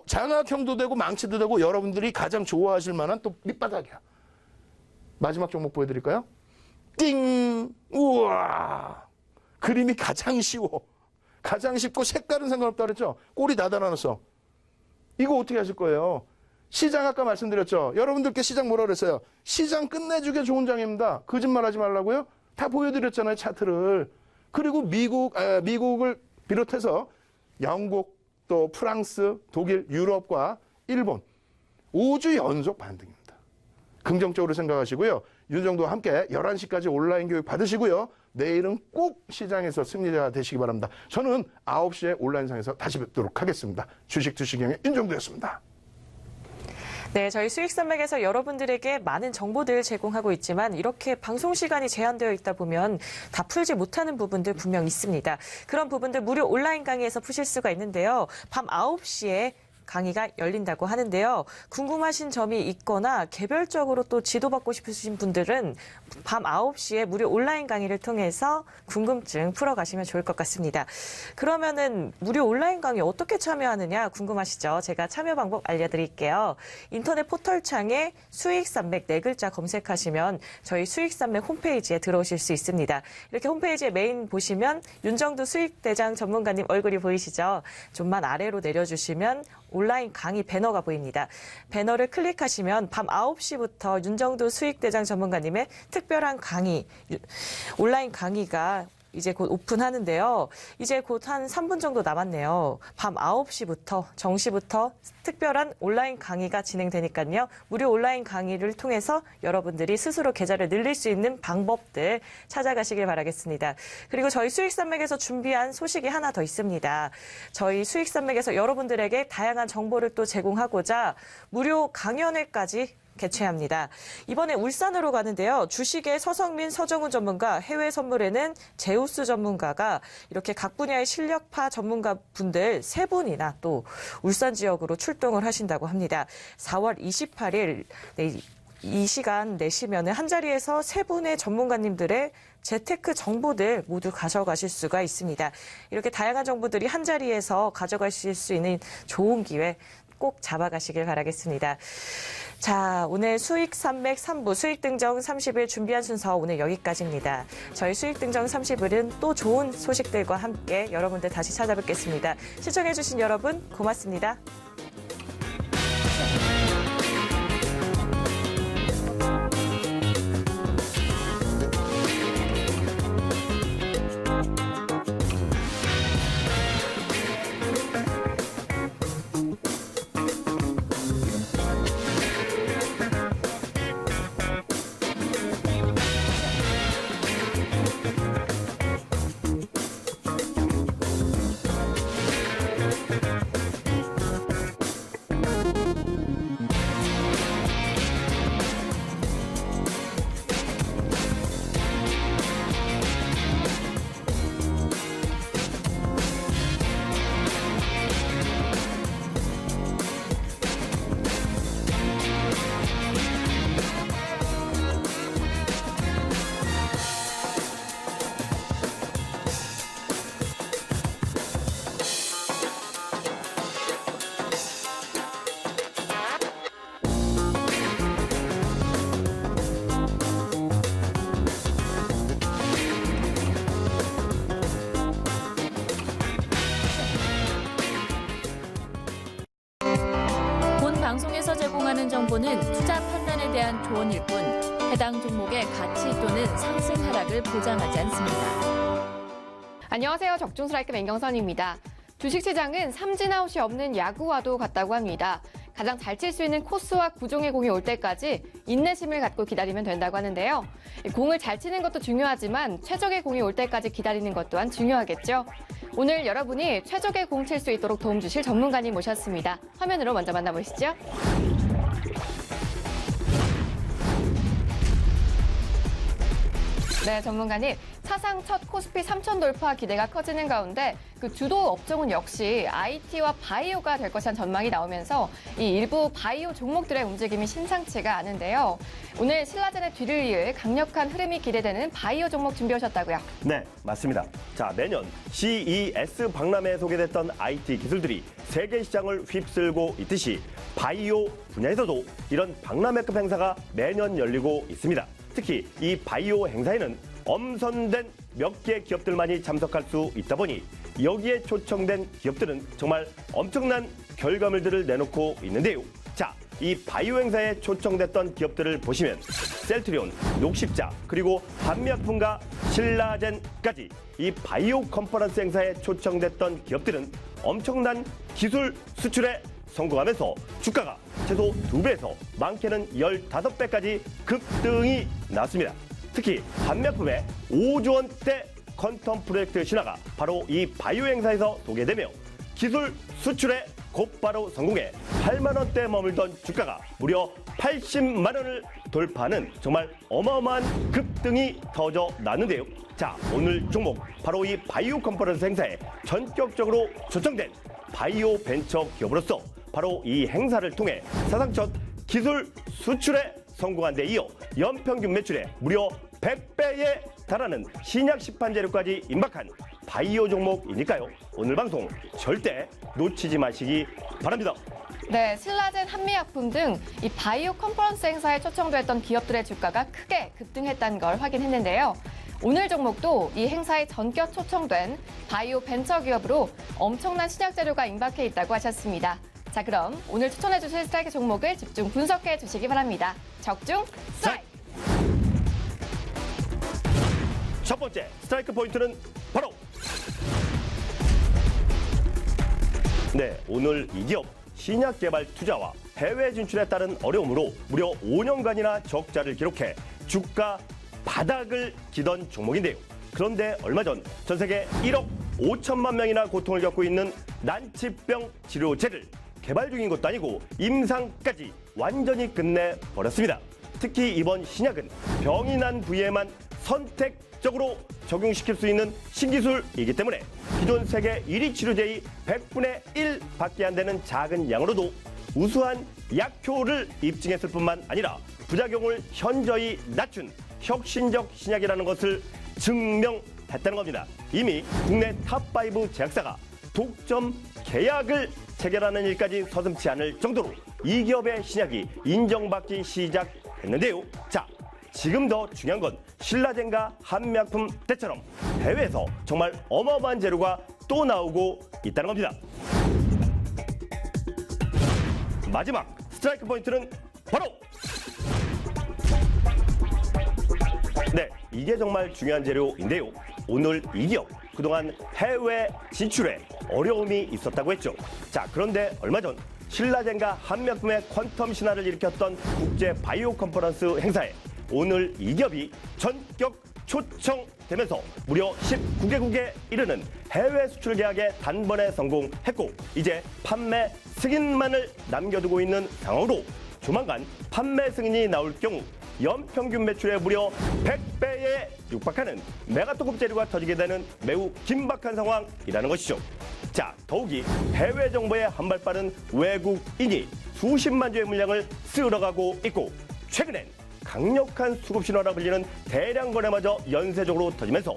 장학형도 되고 망치도 되고 여러분들이 가장 좋아하실 만한 또 밑바닥이야. 마지막 종목 보여드릴까요? 띵! 우와! 그림이 가장 쉬워. 가장 쉽고 색깔은 상관없다 그랬죠? 꼴이 다 달아놨어. 이거 어떻게 하실 거예요? 시장 아까 말씀드렸죠? 여러분들께 시장 뭐라 그랬어요? 시장 끝내주게 좋은 장입니다. 거짓말하지 말라고요? 다 보여드렸잖아요, 차트를. 그리고 미국을 비롯해서 영국, 또 프랑스, 독일, 유럽과 일본 5주 연속 반등입니다. 긍정적으로 생각하시고요. 윤정도와 함께 11시까지 온라인 교육 받으시고요. 내일은 꼭 시장에서 승리자가 되시기 바랍니다. 저는 9시에 온라인상에서 다시 뵙도록 하겠습니다. 주식투시경의 윤정도였습니다. 네, 저희 수익산맥에서 여러분들에게 많은 정보들 제공하고 있지만 이렇게 방송 시간이 제한되어 있다 보면 다 풀지 못하는 부분들 분명 있습니다. 그런 부분들 무료 온라인 강의에서 푸실 수가 있는데요. 밤 9시에 강의가 열린다고 하는데요. 궁금하신 점이 있거나 개별적으로 또 지도받고 싶으신 분들은 밤 9시에 무료 온라인 강의를 통해서 궁금증 풀어가시면 좋을 것 같습니다. 그러면은 무료 온라인 강의 어떻게 참여하느냐 궁금하시죠? 제가 참여 방법 알려드릴게요. 인터넷 포털창에 수익산맥 4글자 검색하시면 저희 수익산맥 홈페이지에 들어오실 수 있습니다. 이렇게 홈페이지에 메인 보시면 윤정도 수익대장 전문가님 얼굴이 보이시죠? 좀만 아래로 내려주시면 온라인 강의 배너가 보입니다. 배너를 클릭하시면 밤 9시부터 윤정도 수익대장 전문가님의 특별한 강의, 온라인 강의가 이제 곧 오픈하는데요. 이제 곧 한 3분 정도 남았네요. 밤 9시부터 정시부터 특별한 온라인 강의가 진행되니까요. 무료 온라인 강의를 통해서 여러분들이 스스로 계좌를 늘릴 수 있는 방법들 찾아가시길 바라겠습니다. 그리고 저희 수익산맥에서 준비한 소식이 하나 더 있습니다. 저희 수익산맥에서 여러분들에게 다양한 정보를 또 제공하고자 무료 강연회까지 개최합니다. 이번에 울산으로 가는데요. 주식의 서성민, 서정훈 전문가, 해외 선물에는 제우스 전문가가 이렇게 각 분야의 실력파 전문가 분들 3분이나 또 울산 지역으로 출동을 하신다고 합니다. 4월 28일 이 시간 내시면 한자리에서 3분의 전문가님들의 재테크 정보들 모두 가져가실 수가 있습니다. 이렇게 다양한 정보들이 한자리에서 가져가실 수 있는 좋은 기회 꼭 잡아가시길 바라겠습니다. 자, 오늘 수익산맥 3부 수익등정 30일 준비한 순서 오늘 여기까지입니다. 저희 수익등정 30일은 또 좋은 소식들과 함께 여러분들 다시 찾아뵙겠습니다. 시청해주신 여러분 고맙습니다. 정보는 투자 판단에 대한 조언일 뿐 해당 종목의 가치 또는 상승 하락을 보장하지 않습니다. 안녕하세요. 적중스트라이크 맹경선입니다. 주식시장은 삼진아웃이 없는 야구와도 같다고 합니다. 가장 잘 칠 수 있는 코스와 구종의 공이 올 때까지 인내심을 갖고 기다리면 된다고 하는데요. 공을 잘 치는 것도 중요하지만 최적의 공이 올 때까지 기다리는 것 또한 중요하겠죠. 오늘 여러분이 최적의 공 칠 수 있도록 도움 주실 전문가님 모셨습니다. 화면으로 먼저 만나보시죠. 네, 전문가님. 사상 첫 코스피 3천 돌파 기대가 커지는 가운데 그 주도 업종은 역시 IT와 바이오가 될 것이란 전망이 나오면서 이 일부 바이오 종목들의 움직임이 심상치가 않은데요. 오늘 신라젠의 뒤를 이을 강력한 흐름이 기대되는 바이오 종목 준비하셨다고요? 네, 맞습니다. 자, 매년 CES 박람회에 소개됐던 IT 기술들이 세계 시장을 휩쓸고 있듯이 바이오 분야에서도 이런 박람회급 행사가 매년 열리고 있습니다. 특히 이 바이오 행사에는 엄선된 몇 개 기업들만이 참석할 수 있다 보니 여기에 초청된 기업들은 정말 엄청난 결과물들을 내놓고 있는데요. 자, 이 바이오 행사에 초청됐던 기업들을 보시면 셀트리온, 녹십자, 그리고 한미약품과 신라젠까지 이 바이오 컨퍼런스 행사에 초청됐던 기업들은 엄청난 기술 수출에 성공하면서 주가가 최소 2배에서 많게는 15배까지 급등이 나왔습니다. 특히 한미약품의 5조 원대 퀀텀 프로젝트 신화가 바로 이 바이오 행사에서 소개되며 기술 수출에 곧바로 성공해 8만 원대에 머물던 주가가 무려 80만 원을 돌파하는 정말 어마어마한 급등이 터져 나는데요. 자, 오늘 종목 바로 이 바이오 컨퍼런스 행사에 전격적으로 초청된 바이오 벤처 기업으로서 바로 이 행사를 통해 사상 첫 기술 수출에 성공한 데 이어 연평균 매출에 무려 100배에 달하는 신약 시판 재료까지 임박한 바이오 종목이니까요. 오늘 방송 절대 놓치지 마시기 바랍니다. 네, 신라젠, 한미약품 등 이 바이오 컨퍼런스 행사에 초청됐던 기업들의 주가가 크게 급등했다는 걸 확인했는데요. 오늘 종목도 이 행사에 전격 초청된 바이오 벤처 기업으로 엄청난 신약 재료가 임박해 있다고 하셨습니다. 자, 그럼 오늘 추천해 주실 스트라이크 종목을 집중 분석해 주시기 바랍니다. 적중 스트라이크! 첫 번째 스트라이크 포인트는 바로 오늘 이 기업 신약 개발 투자와 해외 진출에 따른 어려움으로 무려 5년간이나 적자를 기록해 주가 바닥을 기던 종목인데요. 그런데 얼마 전 전 세계 1억 5천만 명이나 고통을 겪고 있는 난치병 치료제를 개발 중인 것도 아니고 임상까지 완전히 끝내버렸습니다. 특히 이번 신약은 병이 난 부위에만 선택적으로 적용시킬 수 있는 신기술이기 때문에 기존 세계 1위 치료제의 100분의 1밖에 안 되는 작은 양으로도 우수한 약효를 입증했을 뿐만 아니라 부작용을 현저히 낮춘 혁신적 신약이라는 것을 증명했다는 겁니다. 이미 국내 탑5 제약사가 독점 계약을 체결하는 일까지 서슴지 않을 정도로 이 기업의 신약이 인정받기 시작했는데요. 자, 지금 더 중요한 건 신라젠과 한미약품 때처럼 해외에서 정말 어마어마한 재료가 또 나오고 있다는 겁니다. 마지막 스트라이크 포인트는 바로 이게 정말 중요한 재료인데요. 오늘 이 기업 그동안 해외 진출에 어려움이 있었다고 했죠. 자, 그런데 얼마 전 신라젠과 한미약품의 퀀텀 신화를 일으켰던 국제 바이오 컨퍼런스 행사에 오늘 이 기업이 전격 초청되면서 무려 19개국에 이르는 해외 수출 계약에 단번에 성공했고 이제 판매 승인만을 남겨두고 있는 상황으로 조만간 판매 승인이 나올 경우 연평균 매출의 무려 100배에 육박하는 메가토급 재료가 터지게 되는 매우 긴박한 상황이라는 것이죠. 자, 더욱이 해외 정보에 한발 빠른 외국인이 수십만 주의 물량을 쓸어가고 있고 최근엔 강력한 수급 신호라 불리는 대량 거래마저 연쇄적으로 터지면서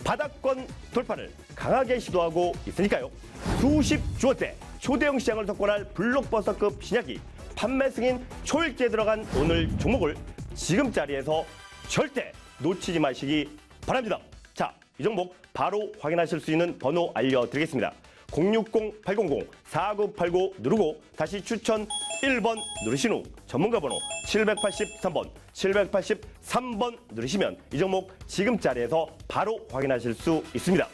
바닥권 돌파를 강하게 시도하고 있으니까요. 수십 조 원대 초대형 시장을 석권할 블록버스터급 신약이 판매 승인 초읽기에 들어간 오늘 종목을 지금 자리에서 절대 놓치지 마시기 바랍니다. 자, 이 종목 바로 확인하실 수 있는 번호 알려드리겠습니다. 060-800-4989 누르고 다시 추천 1번 누르신 후 전문가 번호 783번 누르시면 이 종목 지금 자리에서 바로 확인하실 수 있습니다.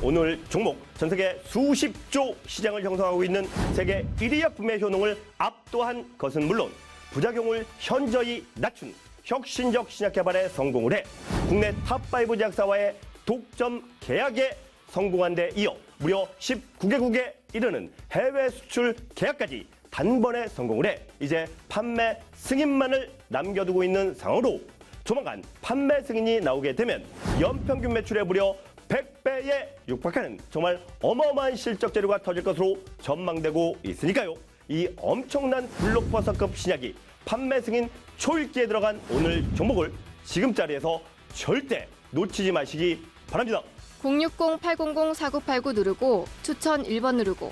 오늘 종목 전 세계 수십조 시장을 형성하고 있는 세계 1위 약품의 효능을 압도한 것은 물론 부작용을 현저히 낮춘 혁신적 신약 개발에 성공을 해 국내 탑5 제약사와의 독점 계약에 성공한 데 이어 무려 19개국에 이르는 해외 수출 계약까지 단번에 성공을 해 이제 판매 승인만을 남겨두고 있는 상황으로 조만간 판매 승인이 나오게 되면 연평균 매출의 무려 100배에 육박하는 정말 어마어마한 실적 재료가 터질 것으로 전망되고 있으니까요. 이 엄청난 블록버스터급 신약이 판매 승인 초읽기에 들어간 오늘 종목을 지금 자리에서 절대 놓치지 마시기 바랍니다. 060-800-4989 누르고 추천 1번 누르고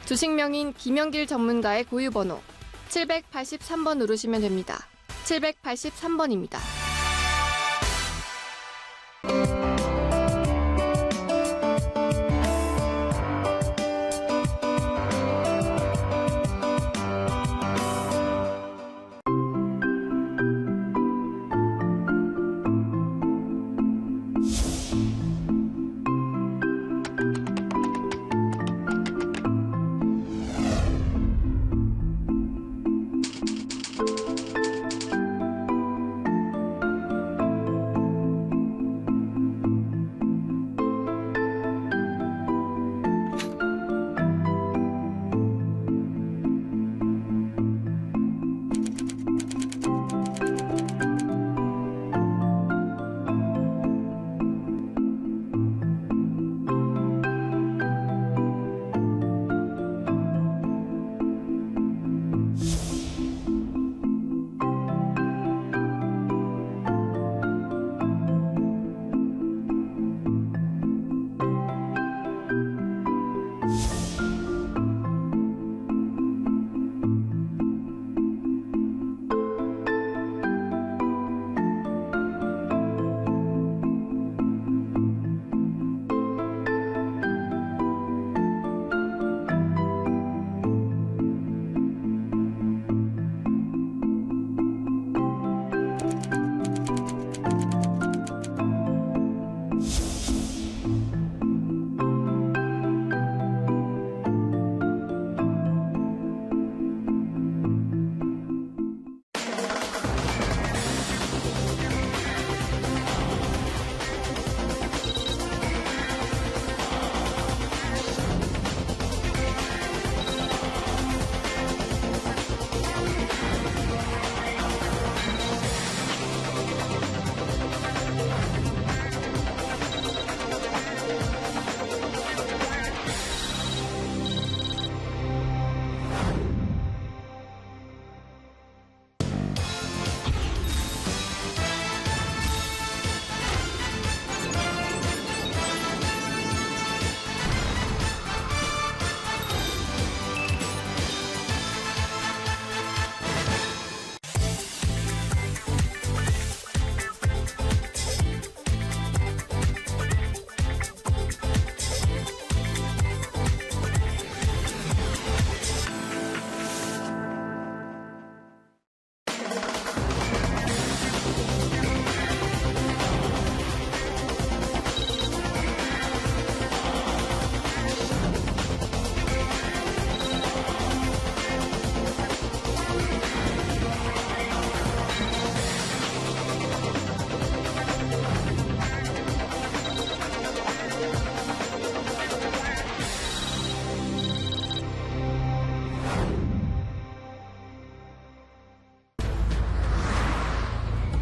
주식명인 김영길 전문가의 고유번호 783번 누르시면 됩니다. 783번입니다.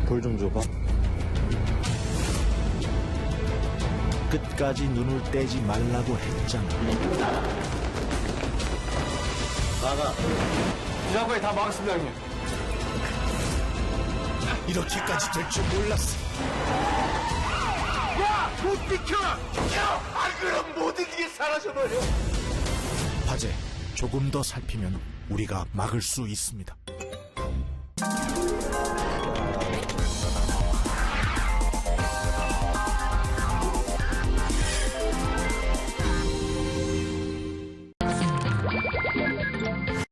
볼 좀 줘봐. 끝까지 눈을 떼지 말라고 했잖아. 나가. 이자고에 다 막았습니다, 형님. 이렇게까지 될 줄 몰랐어. 야! 못 비켜! 야! 안 그럼 모든 게 사라져버려. 화재, 조금 더 살피면 우리가 막을 수 있습니다.